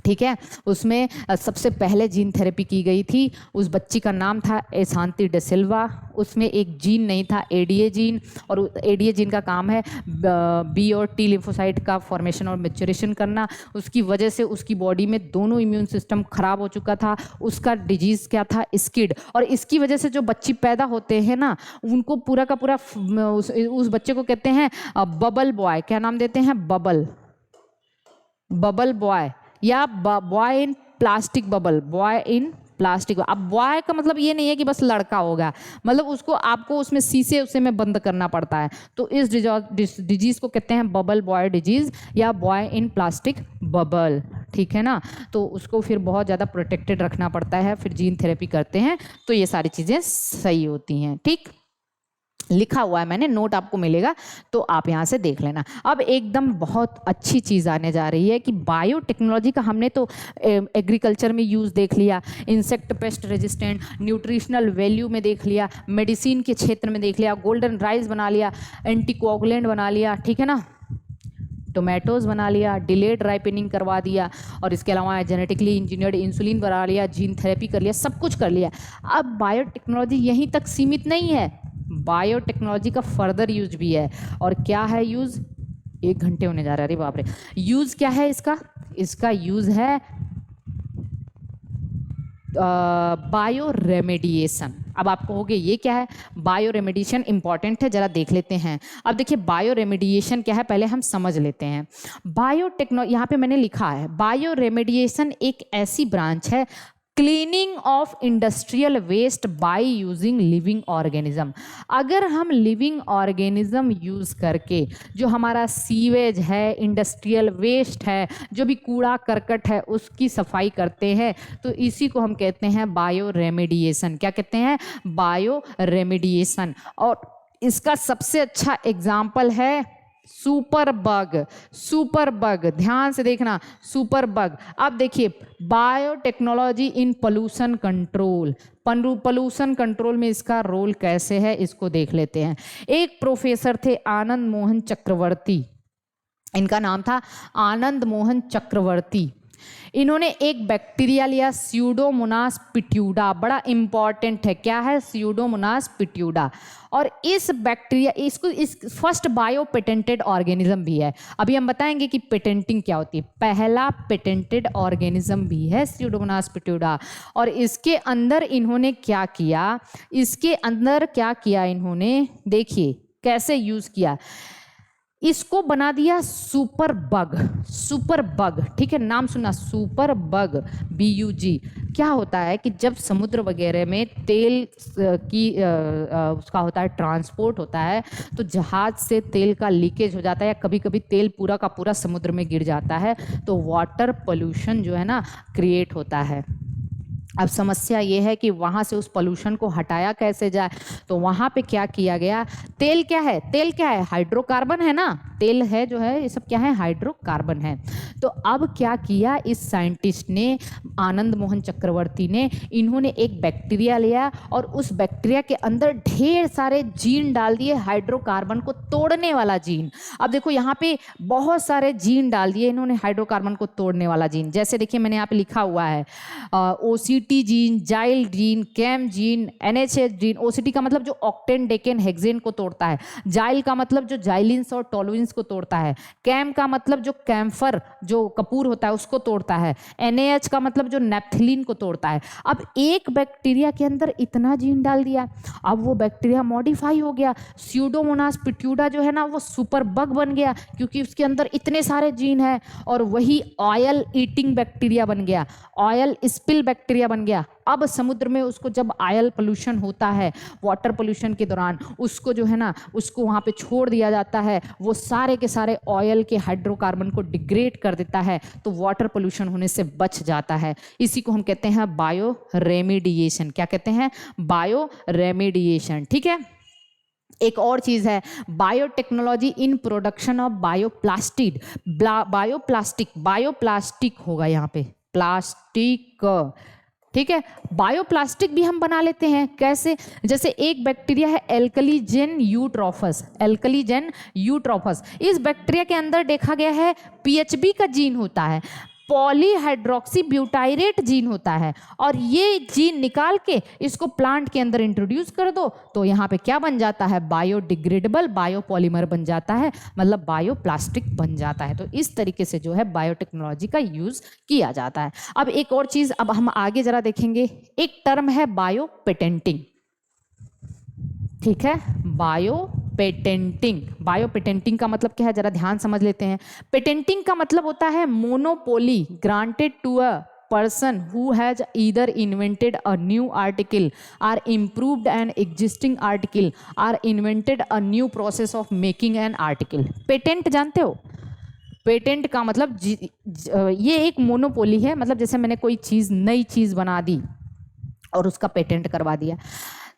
ठीक है, उसमें सबसे पहले जीन थेरेपी की गई थी। उस बच्ची का नाम था एसांती डे सिल्वा। उसमें एक जीन नहीं था, एडीए जीन, और एडीए जीन का काम है बी और टी लिम्फोसाइट का फॉर्मेशन और मैच्योरेशन करना। उसकी वजह से उसकी बॉडी में दोनों इम्यून सिस्टम खराब हो चुका था। उसका डिजीज़ क्या था? स्किड। और इसकी वजह से जो बच्ची पैदा होते हैं ना, उनको पूरा का पूरा उस बच्चे को कहते हैं बबल बॉय। क्या नाम देते हैं? बबल बॉय, या boy in plastic bubble, boy in plastic. अब बॉय का मतलब ये नहीं है कि बस लड़का होगा, मतलब उसको आपको उसमें शीशे उसे में बंद करना पड़ता है। तो इस डिजीज को कहते हैं बबल बॉय डिजीज या बॉय इन प्लास्टिक बबल, ठीक है ना। तो उसको फिर बहुत ज़्यादा प्रोटेक्टेड रखना पड़ता है, फिर जीन थेरेपी करते हैं, तो ये सारी चीज़ें सही होती हैं। ठीक, लिखा हुआ है मैंने, नोट आपको मिलेगा तो आप यहाँ से देख लेना। अब एकदम बहुत अच्छी चीज़ आने जा रही है कि बायोटेक्नोलॉजी का हमने तो एग्रीकल्चर में यूज़ देख लिया, insect pest resistant, nutritional value में देख लिया, मेडिसिन के क्षेत्र में देख लिया, गोल्डन राइस बना लिया, एंटीकोगुलेंट बना लिया, ठीक है ना, टोमेटोज़ बना लिया, डिलेड राइपनिंग करवा दिया, और इसके अलावा जेनेटिकली इंजीनियर्ड इंसुलिन बना लिया, जीन थेरेपी कर लिया, सब कुछ कर लिया। अब बायोटेक्नोलॉजी यहीं तक सीमित नहीं है, बायोटेक्नोलॉजी का फर्दर यूज भी है। और क्या है यूज? 1 घंटे होने जा रहा है, अरे बाप रे। यूज क्या है इसका? इसका यूज है बायो रेमेडिएशन। अब आप कहोगे ये क्या है? बायो रेमेडिएशन इंपॉर्टेंट है, जरा देख लेते हैं। अब देखिए बायो रेमेडिएशन क्या है, पहले हम समझ लेते हैं। बायोटेक्नोलॉजी, यहाँ पे मैंने लिखा है बायो रेमेडिएशन एक ऐसी ब्रांच है cleaning of industrial waste by using living organism. अगर हम लिविंग ऑर्गेनिज्म यूज करके जो हमारा सीवेज है, इंडस्ट्रियल वेस्ट है, जो भी कूड़ा करकट है, उसकी सफाई करते हैं, तो इसी को हम कहते हैं बायो रेमेडिएशन। क्या कहते हैं? Bio remediation. और इसका सबसे अच्छा एग्जाम्पल है सुपर बग। सुपर बग, ध्यान से देखना, सुपर बग। अब देखिए बायोटेक्नोलॉजी इन पोल्यूशन कंट्रोल, पोल्यूशन कंट्रोल में इसका रोल कैसे है, इसको देख लेते हैं। एक प्रोफेसर थे आनंद मोहन चक्रवर्ती, इनका नाम था आनंद मोहन चक्रवर्ती। इन्होंने एक बैक्टीरिया लिया स्यूडोमोनास पिट्यूडा, बड़ा इंपॉर्टेंट है, क्या है? स्यूडोमोनास पिट्यूडा। और इस बैक्टीरिया, इसको इस फर्स्ट बायो पेटेंटेड ऑर्गेनिज्म भी है। अभी हम बताएंगे कि पेटेंटिंग क्या होती है। पहला पेटेंटेड ऑर्गेनिज्म भी है स्यूडोमोनास पिट्यूडा। और इसके अंदर इन्होंने क्या किया, इसके अंदर क्या किया इन्होंने, देखिए कैसे यूज किया। इसको बना दिया सुपर बग। सुपर बग, ठीक है, नाम सुना, सुपर बग, BUG। क्या होता है कि जब समुद्र वगैरह में तेल की उसका होता है ट्रांसपोर्ट होता है, तो जहाज से तेल का लीकेज हो जाता है, या कभी कभी तेल पूरा का पूरा समुद्र में गिर जाता है, तो वाटर पोल्यूशन जो है ना क्रिएट होता है। अब समस्या ये है कि वहाँ से उस पोल्यूशन को हटाया कैसे जाए, तो वहाँ पे क्या किया गया, तेल क्या है, तेल क्या है, हाइड्रोकार्बन है ना, तेल है जो है, ये सब क्या है, हाइड्रोकार्बन है। तो अब क्या किया इस साइंटिस्ट ने, आनंद मोहन चक्रवर्ती ने, इन्होंने एक बैक्टीरिया लिया और उस बैक्टीरिया के अंदर ढेर सारे जीन डाल दिए, हाइड्रोकार्बन को तोड़ने वाला जीन। अब देखो यहाँ पे बहुत सारे जीन डाल दिए इन्होंने, हाइड्रोकार्बन को तोड़ने वाला जीन। जैसे देखिए मैंने यहाँ पे लिखा हुआ है OCT जीन, जाइल जीन, कैम जीन, NHS जीन। OCT का मतलब जो ऑक्टेन डेकेन हेक्सेन को तोड़ता है, जाइल का मतलब जो जाइलिन्स और टोलुइन्स को तोड़ता है, कैम का मतलब जो कैम्फर जो कपूर होता है उसको तोड़ता है, NaH का मतलब जो नेप्थलीन को तोड़ता है। अब एक बैक्टीरिया के अंदर इतना जीन डाल दिया, अब वो बैक्टीरिया मॉडिफाई हो गया, स्यूडोमोनास पिट्यूडा जो है ना वो सुपर बग बन गया, क्योंकि उसके अंदर इतने सारे जीन हैं। और वही ऑयल ईटिंग बैक्टीरिया बन गया, ऑयल स्पिल बैक्टीरिया बन गया। अब समुद्र में उसको जब ऑयल पोल्यूशन होता है, वाटर पोल्यूशन के दौरान उसको जो है ना, उसको वहाँ पे छोड़ दिया जाता है, वो सारे के सारे ऑयल के हाइड्रोकार्बन को डिग्रेड कर देता है, तो वाटर पोल्यूशन होने से बच जाता है। इसी को हम कहते हैं बायो रेमेडिएशन। क्या कहते हैं? बायो रेमेडिएशन, ठीक है। एक और चीज़ है biotechnology in production of bioplastic. Bioplastic होगा यहाँ पे, प्लास्टिक, ठीक है। बायोप्लास्टिक भी हम बना लेते हैं, कैसे? जैसे एक बैक्टीरिया है एल्कलीजेन यूट्रोफस, एल्कलीजेन यूट्रोफस। इस बैक्टीरिया के अंदर देखा गया है PHB का जीन होता है, पॉलीहाइड्रोक्सी ब्यूटाइरेट जीन होता है, और ये जीन निकाल के इसको प्लांट के अंदर इंट्रोड्यूस कर दो, तो यहाँ पे क्या बन जाता है, बायोडिग्रेडेबल बायोपॉलीमर बन जाता है, मतलब बायोप्लास्टिक बन जाता है। तो इस तरीके से जो है बायोटेक्नोलॉजी का यूज किया जाता है। अब एक और चीज, अब हम आगे जरा देखेंगे, एक टर्म है बायो पेटेंटिंग, ठीक है, बायो पेटेंटिंग। बायो पेटेंटिंग का मतलब क्या है, जरा ध्यान समझ लेते हैं। पेटेंटिंग का मतलब होता है monopoly granted to a person who has either invented a new article or improved an existing article or invented a new process of making an article. Patent जानते हो? पेटेंट का मतलब ये एक मोनोपोली है, मतलब जैसे मैंने कोई चीज़ नई चीज़ बना दी और उसका पेटेंट करवा दिया,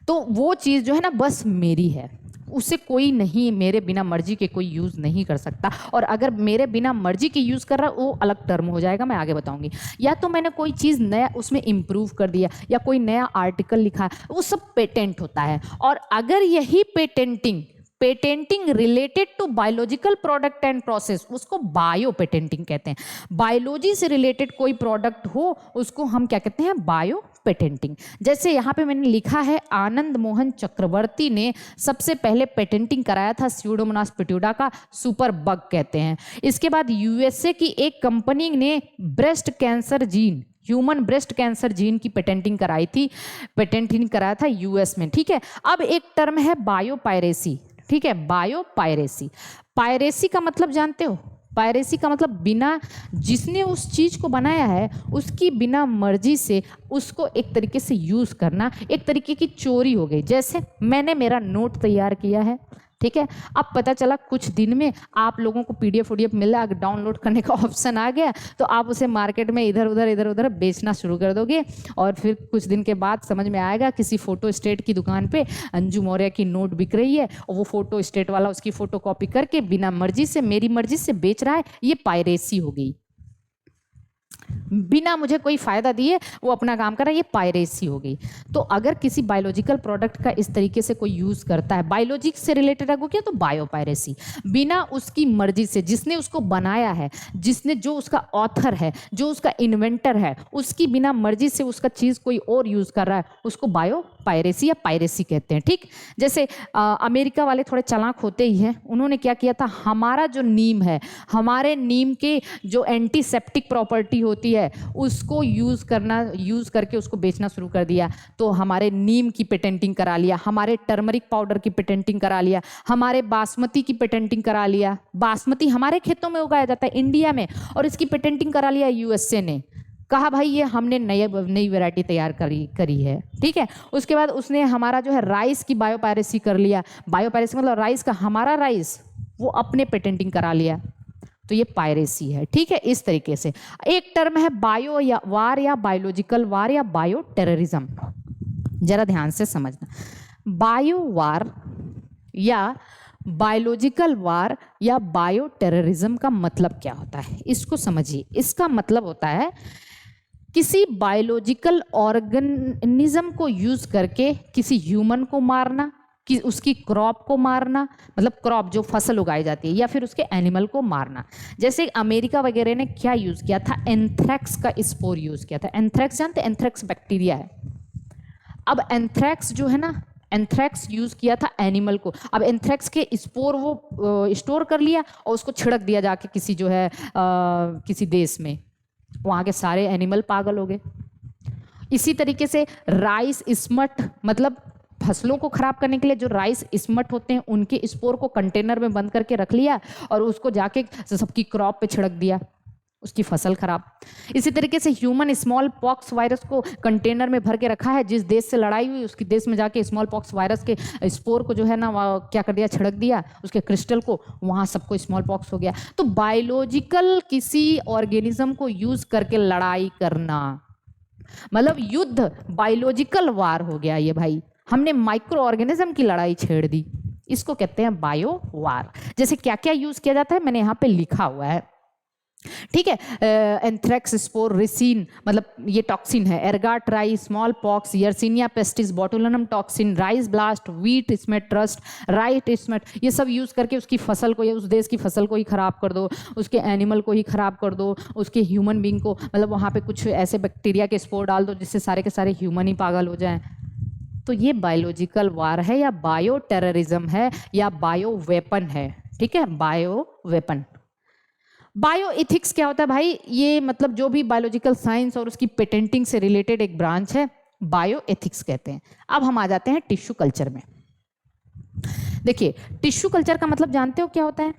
तो वो चीज़ जो है ना बस मेरी है, उसे कोई नहीं मेरे बिना मर्जी के कोई यूज़ नहीं कर सकता। और अगर मेरे बिना मर्जी के यूज़ कर रहा है वो अलग टर्म हो जाएगा, मैं आगे बताऊंगी। या तो मैंने कोई चीज़ नया उसमें इम्प्रूव कर दिया या कोई नया आर्टिकल लिखा, वो सब पेटेंट होता है। और अगर यही patenting related to biological product and process, उसको बायो पेटेंटिंग कहते हैं। बायोलॉजी से रिलेटेड कोई प्रोडक्ट हो उसको हम क्या कहते हैं? Bio patenting. जैसे यहाँ पे मैंने लिखा है आनंद मोहन चक्रवर्ती ने सबसे पहले पेटेंटिंग कराया था स्यूडोमोनास पिट्यूडा का, सुपर बग कहते हैं। इसके बाद यूएसए की एक कंपनी ने breast cancer gene, human breast cancer gene की पेटेंटिंग कराई थी, पेटेंटिंग कराया था यूएस में, ठीक है। अब एक टर्म है बायोपायरेसी, ठीक है, बायोपायरेसी। पायरेसी का मतलब जानते हो? पायरेसी का मतलब बिना, जिसने उस चीज़ को बनाया है उसकी बिना मर्जी से उसको एक तरीके से यूज़ करना, एक तरीके की चोरी हो गई। जैसे मैंने मेरा नोट तैयार किया है, ठीक है, अब पता चला कुछ दिन में आप लोगों को पीडीएफ मिला, अगर डाउनलोड करने का ऑप्शन आ गया तो आप उसे मार्केट में इधर उधर बेचना शुरू कर दोगे। और फिर कुछ दिन के बाद समझ में आएगा किसी फोटो स्टेट की दुकान पे अंजू मौर्य की नोट बिक रही है और वो फोटो स्टेट वाला उसकी फोटो कॉपी करके बिना मर्जी से, मेरी मर्जी से बेच रहा है। ये पायरेसी हो गई, बिना मुझे कोई फायदा दिए वो अपना काम कर रहा है, ये पायरेसी हो गई। तो अगर किसी बायोलॉजिकल प्रोडक्ट का इस तरीके से कोई यूज करता है, बायोलॉजी से रिलेटेड हो गया तो बायोपायरेसी। बिना उसकी मर्जी से, जिसने उसको बनाया है, जिसने, जो उसका ऑथर है, जो उसका इन्वेंटर है, उसकी बिना मर्जी से उसका चीज कोई और यूज कर रहा है, उसको बायोपायरेसी या पायरेसी कहते हैं, ठीक। जैसे अमेरिका वाले थोड़े चालाक होते ही हैं, उन्होंने क्या किया था, हमारा जो नीम है, हमारे नीम के जो एंटीसेप्टिक प्रॉपर्टी होती है उसको यूज करके उसको बेचना शुरू कर दिया। तो हमारे नीम की पेटेंटिंग करा लिया, हमारे टर्मरिक पाउडर की पेटेंटिंग करा लिया, हमारे बासमती की पेटेंटिंग करा लिया। बासमती हमारे खेतों में उगाया जाता है इंडिया में, और इसकी पेटेंटिंग करा लिया यूएसए ने। कहा भाई ये हमने नई वैरायटी तैयार करी है, ठीक है। उसके बाद उसने हमारा जो है राइस की बायोपायरेसी कर लिया। बायोपायरेसी मतलब राइस का, हमारा राइस वो अपने पेटेंटिंग करा लिया, तो ये पायरेसी है, ठीक है। इस तरीके से एक टर्म है बायो या वार या बायोलॉजिकल वार या बायो टेररिज्म। जरा ध्यान से समझना, बायो वार या बायोलॉजिकल वार या बायो टेररिज्म का मतलब क्या होता है, इसको समझिए। इसका मतलब होता है किसी बायोलॉजिकल ऑर्गेनिज्म को यूज करके किसी ह्यूमन को मारना, कि उसकी क्रॉप को मारना, मतलब क्रॉप जो फसल उगाई जाती है, या फिर उसके एनिमल को मारना। जैसे अमेरिका वगैरह ने क्या यूज किया था, एंथ्रैक्स का स्पोर यूज किया था। एंथ्रैक्स जानते हैं? एंथ्रैक्स बैक्टीरिया है। अब एंथ्रैक्स जो है ना, एंथ्रैक्स यूज किया था एनिमल को। अब एंथ्रैक्स के स्पोर वो स्टोर कर लिया और उसको छिड़क दिया जाके किसी जो है किसी देश में, वहाँ के सारे एनिमल पागल हो गए। इसी तरीके से राइस स्मट, मतलब फसलों को खराब करने के लिए जो राइस स्मट होते हैं उनके स्पोर को कंटेनर में बंद करके रख लिया और उसको जाके सबकी क्रॉप पे छिड़क दिया, उसकी फसल खराब। इसी तरीके से ह्यूमन स्मॉल पॉक्स वायरस को कंटेनर में भर के रखा है, जिस देश से लड़ाई हुई उसके देश में जाके स्मॉल पॉक्स वायरस के स्पोर को जो है ना क्या कर दिया, छिड़क दिया उसके क्रिस्टल को, वहाँ सबको स्मॉल पॉक्स हो गया। तो बायोलॉजिकल किसी ऑर्गेनिज्म को यूज करके लड़ाई करना, मतलब युद्ध, बायोलॉजिकल वार हो गया ये भाई। हमने माइक्रो ऑर्गेनिज्म की लड़ाई छेड़ दी, इसको कहते हैं बायो वार। जैसे क्या क्या यूज किया जाता है मैंने यहाँ पे लिखा हुआ है, ठीक है। एंथ्रैक्स स्पोर, रिसिन मतलब ये टॉक्सिन है, ergot rye, smallpox, Yersinia pestis, botulinum toxin, rice blast, wheat smut rust, right smut, ये सब यूज करके उसकी फसल को या उस देश की फसल को ही खराब कर दो, उसके एनिमल को ही खराब कर दो, उसके ह्यूमन बींग को, मतलब वहाँ पे कुछ ऐसे बैक्टीरिया के स्पोर डाल दो जिससे सारे के सारे ह्यूमन ही पागल हो जाएं। तो ये बायोलॉजिकल वार है या बायो टेररिज्म है या बायो वेपन है, ठीक है, बायो वेपन। बायो इथिक्स क्या होता है भाई, ये मतलब जो भी बायोलॉजिकल साइंस और उसकी पेटेंटिंग से रिलेटेड एक ब्रांच है, बायो एथिक्स कहते हैं। अब हम आ जाते हैं टिश्यू कल्चर में। देखिए टिश्यू कल्चर का मतलब जानते हो क्या होता है?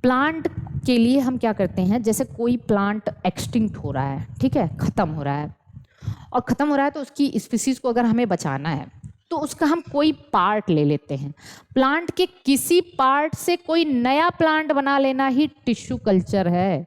प्लांट के लिए हम क्या करते हैं, जैसे कोई प्लांट एक्सटिंक्ट हो रहा है, ठीक है, खत्म हो रहा है, और ख़त्म हो रहा है तो उसकी स्पीसीज को अगर हमें बचाना है तो उसका हम कोई पार्ट ले लेते हैं। प्लांट के किसी पार्ट से कोई नया प्लांट बना लेना ही टिश्यू कल्चर है।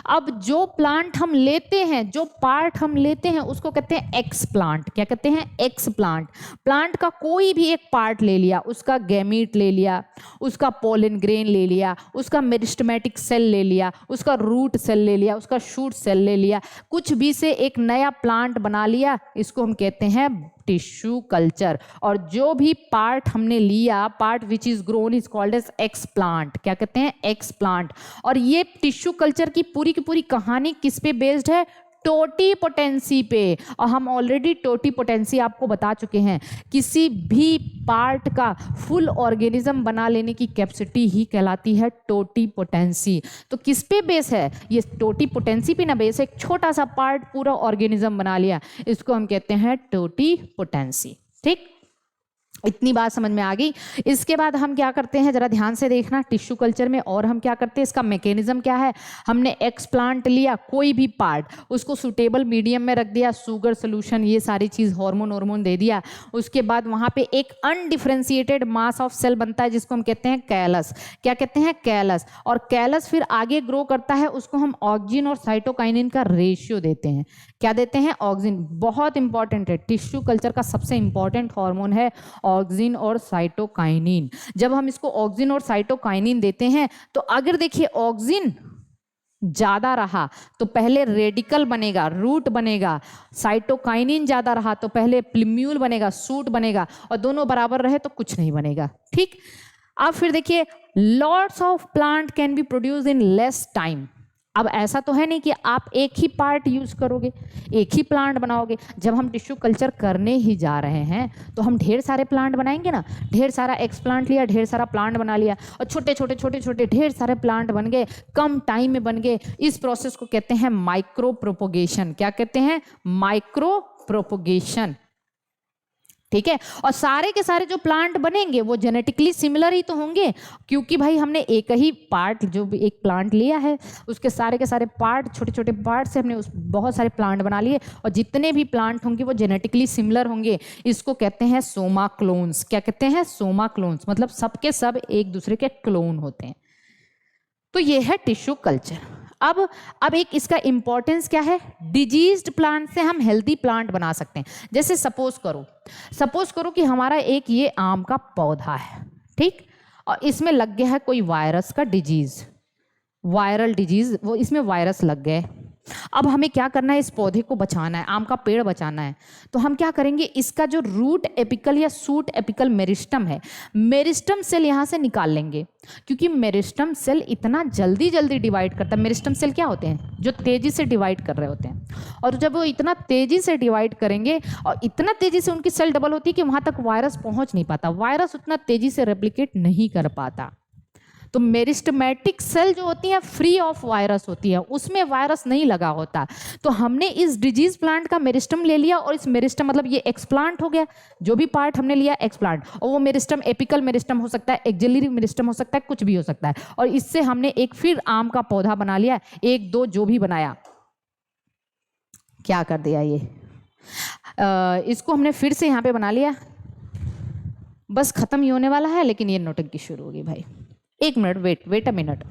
अब जो प्लांट हम लेते हैं, जो पार्ट हम लेते हैं, उसको कहते हैं एक्स प्लांट। क्या कहते हैं? X plant. प्लांट का कोई भी एक पार्ट ले लिया, उसका गैमीट ले लिया, उसका पोलन ग्रेन ले लिया, उसका मेरिस्टेमेटिक सेल ले लिया, उसका रूट सेल ले लिया, उसका शूट सेल ले लिया, कुछ भी से एक नया प्लांट बना लिया, इसको हम कहते हैं टिश्यू कल्चर। और जो भी पार्ट हमने लिया, part which is grown is called as explant. क्या कहते हैं? Explant. और ये टिश्यू कल्चर की पूरी कहानी किस पे बेस्ड है? टोटीपोटेंसी पे। और हम ऑलरेडी टोटीपोटेंसी आपको बता चुके हैं, किसी भी पार्ट का फुल ऑर्गेनिज्म बना लेने की कैपेसिटी ही कहलाती है टोटीपोटेंसी। तो किस पे बेस है? ये टोटीपोटेंसी पे ना बेस है। एक छोटा सा पार्ट पूरा ऑर्गेनिज्म बना लिया, इसको हम कहते हैं टोटीपोटेंसी। ठीक, इतनी बात समझ में आ गई। इसके बाद हम क्या करते हैं, जरा ध्यान से देखना टिश्यू कल्चर में। और हम क्या करते हैं, इसका मैकेनिज्म क्या है? हमने एक्स प्लांट लिया, कोई भी पार्ट, उसको सुटेबल मीडियम में रख दिया, शुगर सोल्यूशन, ये सारी चीज़, हार्मोन दे दिया। उसके बाद वहाँ पे एक अनडिफ्रेंशिएटेड मास ऑफ सेल बनता है, जिसको हम कहते हैं कैलस। क्या कहते हैं? कैलस। और कैलस फिर आगे ग्रो करता है, उसको हम ऑक्सिन और साइटोकाइनिन का रेशियो देते हैं। क्या देते हैं? ऑक्सिन। बहुत इंपॉर्टेंट है, टिश्यू कल्चर का सबसे इंपॉर्टेंट हार्मोन है ऑक्सिन और साइटोकाइनिन। जब हम इसको ऑक्सिन और साइटोकाइनिन देते हैं, तो अगर देखिए ऑक्सिन ज्यादा रहा तो पहले रेडिकल बनेगा, रूट बनेगा। साइटोकाइनिन ज्यादा रहा तो पहले प्लिम्यूल बनेगा, सूट बनेगा। और दोनों बराबर रहे तो कुछ नहीं बनेगा। ठीक, अब फिर देखिए, lots of plant can be produce in less time. अब ऐसा तो है नहीं कि आप एक ही पार्ट यूज करोगे, एक ही प्लांट बनाओगे। जब हम टिश्यू कल्चर करने ही जा रहे हैं तो हम ढेर सारे प्लांट बनाएंगे ना। ढेर सारा एक्स प्लांट लिया, ढेर सारा प्लांट बना लिया, और छोटे छोटे ढेर सारे प्लांट बन गए, कम टाइम में बन गए। इस प्रोसेस को कहते हैं माइक्रो प्रोपोगेशन। क्या कहते हैं? Micro propagation. ठीक है, और सारे के सारे जो प्लांट बनेंगे वो जेनेटिकली सिमिलर ही तो होंगे, क्योंकि भाई हमने एक ही पार्ट, जो भी एक प्लांट लिया है, उसके सारे के सारे पार्ट, छोटे छोटे पार्ट से हमने उस बहुत सारे प्लांट बना लिए, और जितने भी प्लांट होंगे वो जेनेटिकली सिमिलर होंगे। इसको कहते हैं सोमा क्लोन्स। क्या कहते हैं? सोमा क्लोन्स। मतलब सबके सब एक दूसरे के क्लोन होते हैं। तो ये है टिश्यू कल्चर। अब एक इसका इंपॉर्टेंस क्या है? डिजीज्ड प्लांट से हम हेल्दी प्लांट बना सकते हैं। जैसे सपोज करो कि हमारा एक ये आम का पौधा है, ठीक, और इसमें लग गया है कोई वायरस का डिजीज, वायरल डिजीज, वो इसमें वायरस लग गए। अब हमें क्या करना है? इस पौधे को बचाना है, आम का पेड़ बचाना है। तो हम क्या करेंगे? इसका जो रूट एपिकल या सूट एपिकल मेरिस्टम है, मेरिस्टम सेल यहाँ से निकाल लेंगे, क्योंकि मेरिस्टम सेल इतना जल्दी डिवाइड करता है। मेरिस्टम सेल क्या होते हैं? जो तेजी से डिवाइड कर रहे होते हैं। और जब वो इतना तेजी से डिवाइड करेंगे और इतना तेजी से उनकी सेल डबल होती है कि वहां तक वायरस पहुंच नहीं पाता, वायरस उतना तेजी से रेप्लिकेट नहीं कर पाता। तो मेरिस्टेमेटिक सेल जो होती है फ्री ऑफ वायरस होती है, उसमें वायरस नहीं लगा होता। तो हमने इस डिजीज प्लांट का मेरिस्टम ले लिया, और इस मेरिस्टम मतलब ये एक्सप्लांट हो गया, जो भी पार्ट हमने लिया एक्सप्लांट, और वो मेरिस्टम एपिकल मेरिस्टम हो सकता है, एक्सिलरी मेरिस्टम हो सकता है, कुछ भी हो सकता है। और इससे हमने एक फिर आम का पौधा बना लिया, एक दो जो भी बनाया, क्या कर दिया ये, इसको हमने फिर से यहाँ पे बना लिया। बस खत्म ही होने वाला है, लेकिन ये नौटंकी शुरू होगी भाई। एक मिनट, वेट अ मिनट।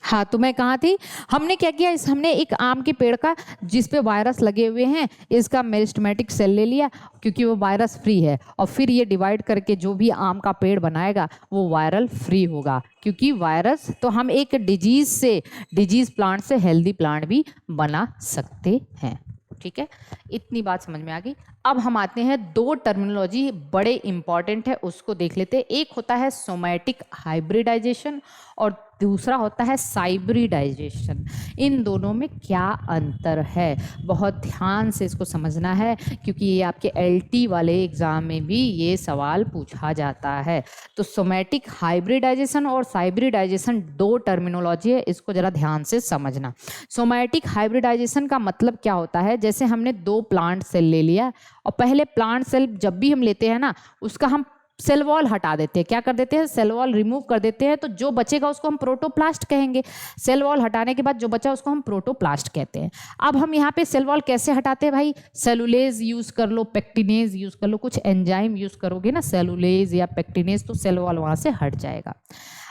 हाँ, तो मैं कहाँ थी, हमने क्या किया, हमने एक आम के पेड़ का जिस पे वायरस लगे हुए हैं इसका मेरिस्टेमेटिक सेल ले लिया क्योंकि वो वायरस फ्री है, और फिर ये डिवाइड करके जो भी आम का पेड़ बनाएगा वो वायरल फ्री होगा, क्योंकि वायरस तो हम एक डिजीज प्लांट से हेल्दी प्लांट भी बना सकते हैं। ठीक है, इतनी बात समझ में आ गई। अब हम आते हैं, दो टर्मिनोलॉजी बड़े इंपॉर्टेंट है, उसको देख लेते हैं। एक होता है सोमैटिक हाइब्रिडाइजेशन और दूसरा होता है साइब्रिडाइजेशन। इन दोनों में क्या अंतर है, बहुत ध्यान से इसको समझना है क्योंकि ये आपके एलटी वाले एग्जाम में भी ये सवाल पूछा जाता है। तो सोमैटिक हाइब्रिडाइजेशन और साइब्रिडाइजेशन दो टर्मिनोलॉजी है, इसको जरा ध्यान से समझना। सोमैटिक हाइब्रिडाइजेशन का मतलब क्या होता है, जैसे हमने दो प्लांट सेल ले लिया और पहले प्लांट सेल जब भी हम लेते हैं ना उसका हम सेल वॉल हटा देते हैं, क्या कर देते हैं, सेल वॉल रिमूव कर देते हैं, तो जो बचेगा उसको हम प्रोटोप्लास्ट कहेंगे। सेल वॉल हटाने के बाद जो बचा उसको हम प्रोटोप्लास्ट कहते हैं। अब हम यहाँ पे सेल वॉल कैसे हटाते हैं भाई, सेलुलेज यूज कर लो, पेक्टिनेज यूज कर लो, कुछ एंजाइम यूज करोगे ना सेलुलेज या पेक्टिनेज, तो सेल वॉल वहाँ से हट जाएगा।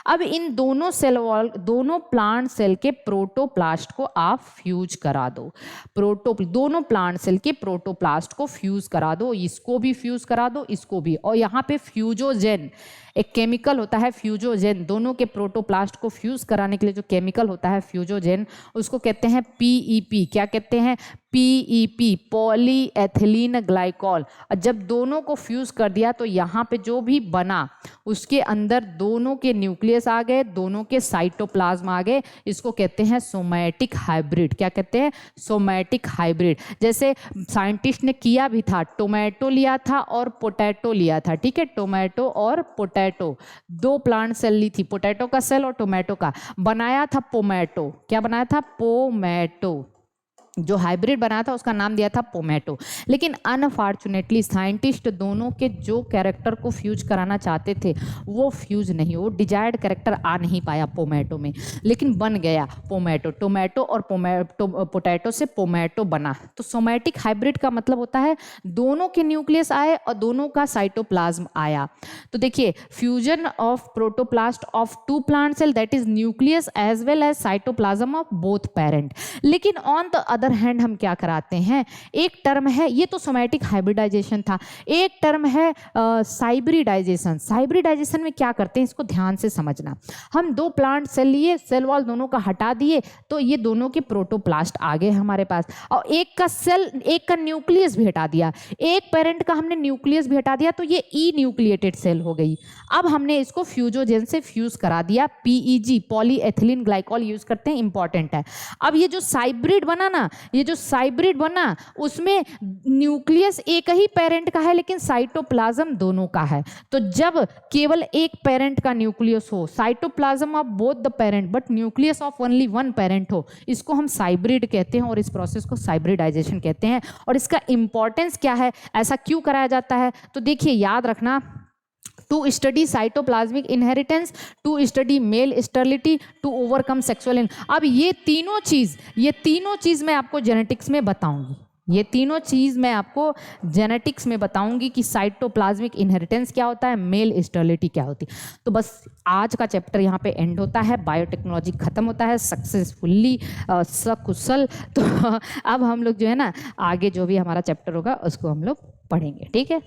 अब इन दोनों सेल वॉल, दोनों प्लांट सेल के प्रोटोप्लास्ट को आप फ्यूज करा दो, दोनों प्लांट सेल के प्रोटोप्लास्ट को फ्यूज करा दो, इसको भी फ्यूज करा दो, इसको भी। और यहाँ पे फ्यूजोजेन एक केमिकल होता है, फ्यूजोजेन, दोनों के प्रोटोप्लास्ट को फ्यूज कराने के लिए जो केमिकल होता है फ्यूजोजेन, उसको कहते हैं पीईपी। क्या कहते हैं, पीईपी, पॉलीएथिलीन ग्लाइकॉल। जब दोनों को फ्यूज कर दिया तो यहाँ पे जो भी बना उसके अंदर दोनों के न्यूक्लियस आ गए, दोनों के साइटोप्लाज्म आ गए, इसको कहते हैं सोमैटिक हाइब्रिड। क्या कहते हैं, सोमैटिक हाइब्रिड। जैसे साइंटिस्ट ने किया भी था, टोमेटो लिया था और पोटैटो लिया था, ठीक है, टोमेटो और पोटैटो, दो प्लांट सेल ली थी, पोटैटो का सेल और टोमेटो का, बनाया था पोमैटो। क्या बनाया था, पोमैटो। जो हाइब्रिड बनाया था उसका नाम दिया था पोमैटो। लेकिन अनफॉर्चुनेटली साइंटिस्ट दोनों के जो कैरेक्टर को फ्यूज कराना चाहते थे वो फ्यूज नहीं, वो डिजायर्ड कैरेक्टर आ नहीं पाया पोमैटो में, लेकिन बन गया पोमैटो। टोमेटो और पोटैटो से पोमैटो बना। तो सोमैटिक हाइब्रिड का मतलब होता है दोनों के न्यूक्लियस आए और दोनों का साइटोप्लाज्म आया। तो देखिए, fusion of protoplast of two plant cell, that is nucleus as well as cytoplasm of both parent. लेकिन ऑन द अदर हैंड हम क्या कराते हैं, एक टर्म है, ये तो सोमैटिक हाइब्रिडाइजेशन था, एक टर्म है साइब्रिडाइजेशन। साइब्रिडाइजेशन में क्या करते हैं, इसको ध्यान से समझना। हम दो प्लांट सेल लिए, सेल वॉल दोनों का हटा दिए, तो ये दोनों के प्रोटोप्लास्ट आ गए हमारे पास, और एक का सेल, एक का न्यूक्लियस भी हटा दिया, एक पेरेंट का हमने न्यूक्लियस भी हटा दिया, तो ये ई न्यूक्लिएटेड सेल हो गई। अब हमने इसको फ्यूजोजेन से फ्यूज करा दिया, पीईजी, पॉलीएथिलीन ग्लाइकॉल यूज करते हैं, इंपॉर्टेंट है। अब ये जो साइब्रिड बना ना, ये जो साइब्रिड बना उसमें न्यूक्लियस एक ही पेरेंट का है लेकिन साइटोप्लाज्म दोनों का है। तो जब केवल एक पेरेंट का न्यूक्लियस हो, cytoplasm of both the parent but nucleus of only one parent हो, इसको हम साइब्रिड कहते हैं और इस प्रोसेस को साइब्रिडाइजेशन कहते हैं। और इसका इंपॉर्टेंस क्या है, ऐसा क्यों कराया जाता है, तो देखिए याद रखना, to study cytoplasmic inheritance, to study male sterility, to overcome sexual अब ये तीनों चीज मैं आपको जेनेटिक्स में बताऊंगी, ये तीनों चीज मैं आपको जेनेटिक्स में बताऊंगी कि साइटोप्लाज्मिक इनहेरिटेंस क्या होता है, मेल स्टेरिलिटी क्या होती है। तो बस आज का चैप्टर यहाँ पे एंड होता है, बायोटेक्नोलॉजी खत्म होता है सक्सेसफुली, सकुशल। तो अब हम लोग जो है ना आगे जो भी हमारा चैप्टर होगा उसको हम लोग पढ़ेंगे, ठीक है।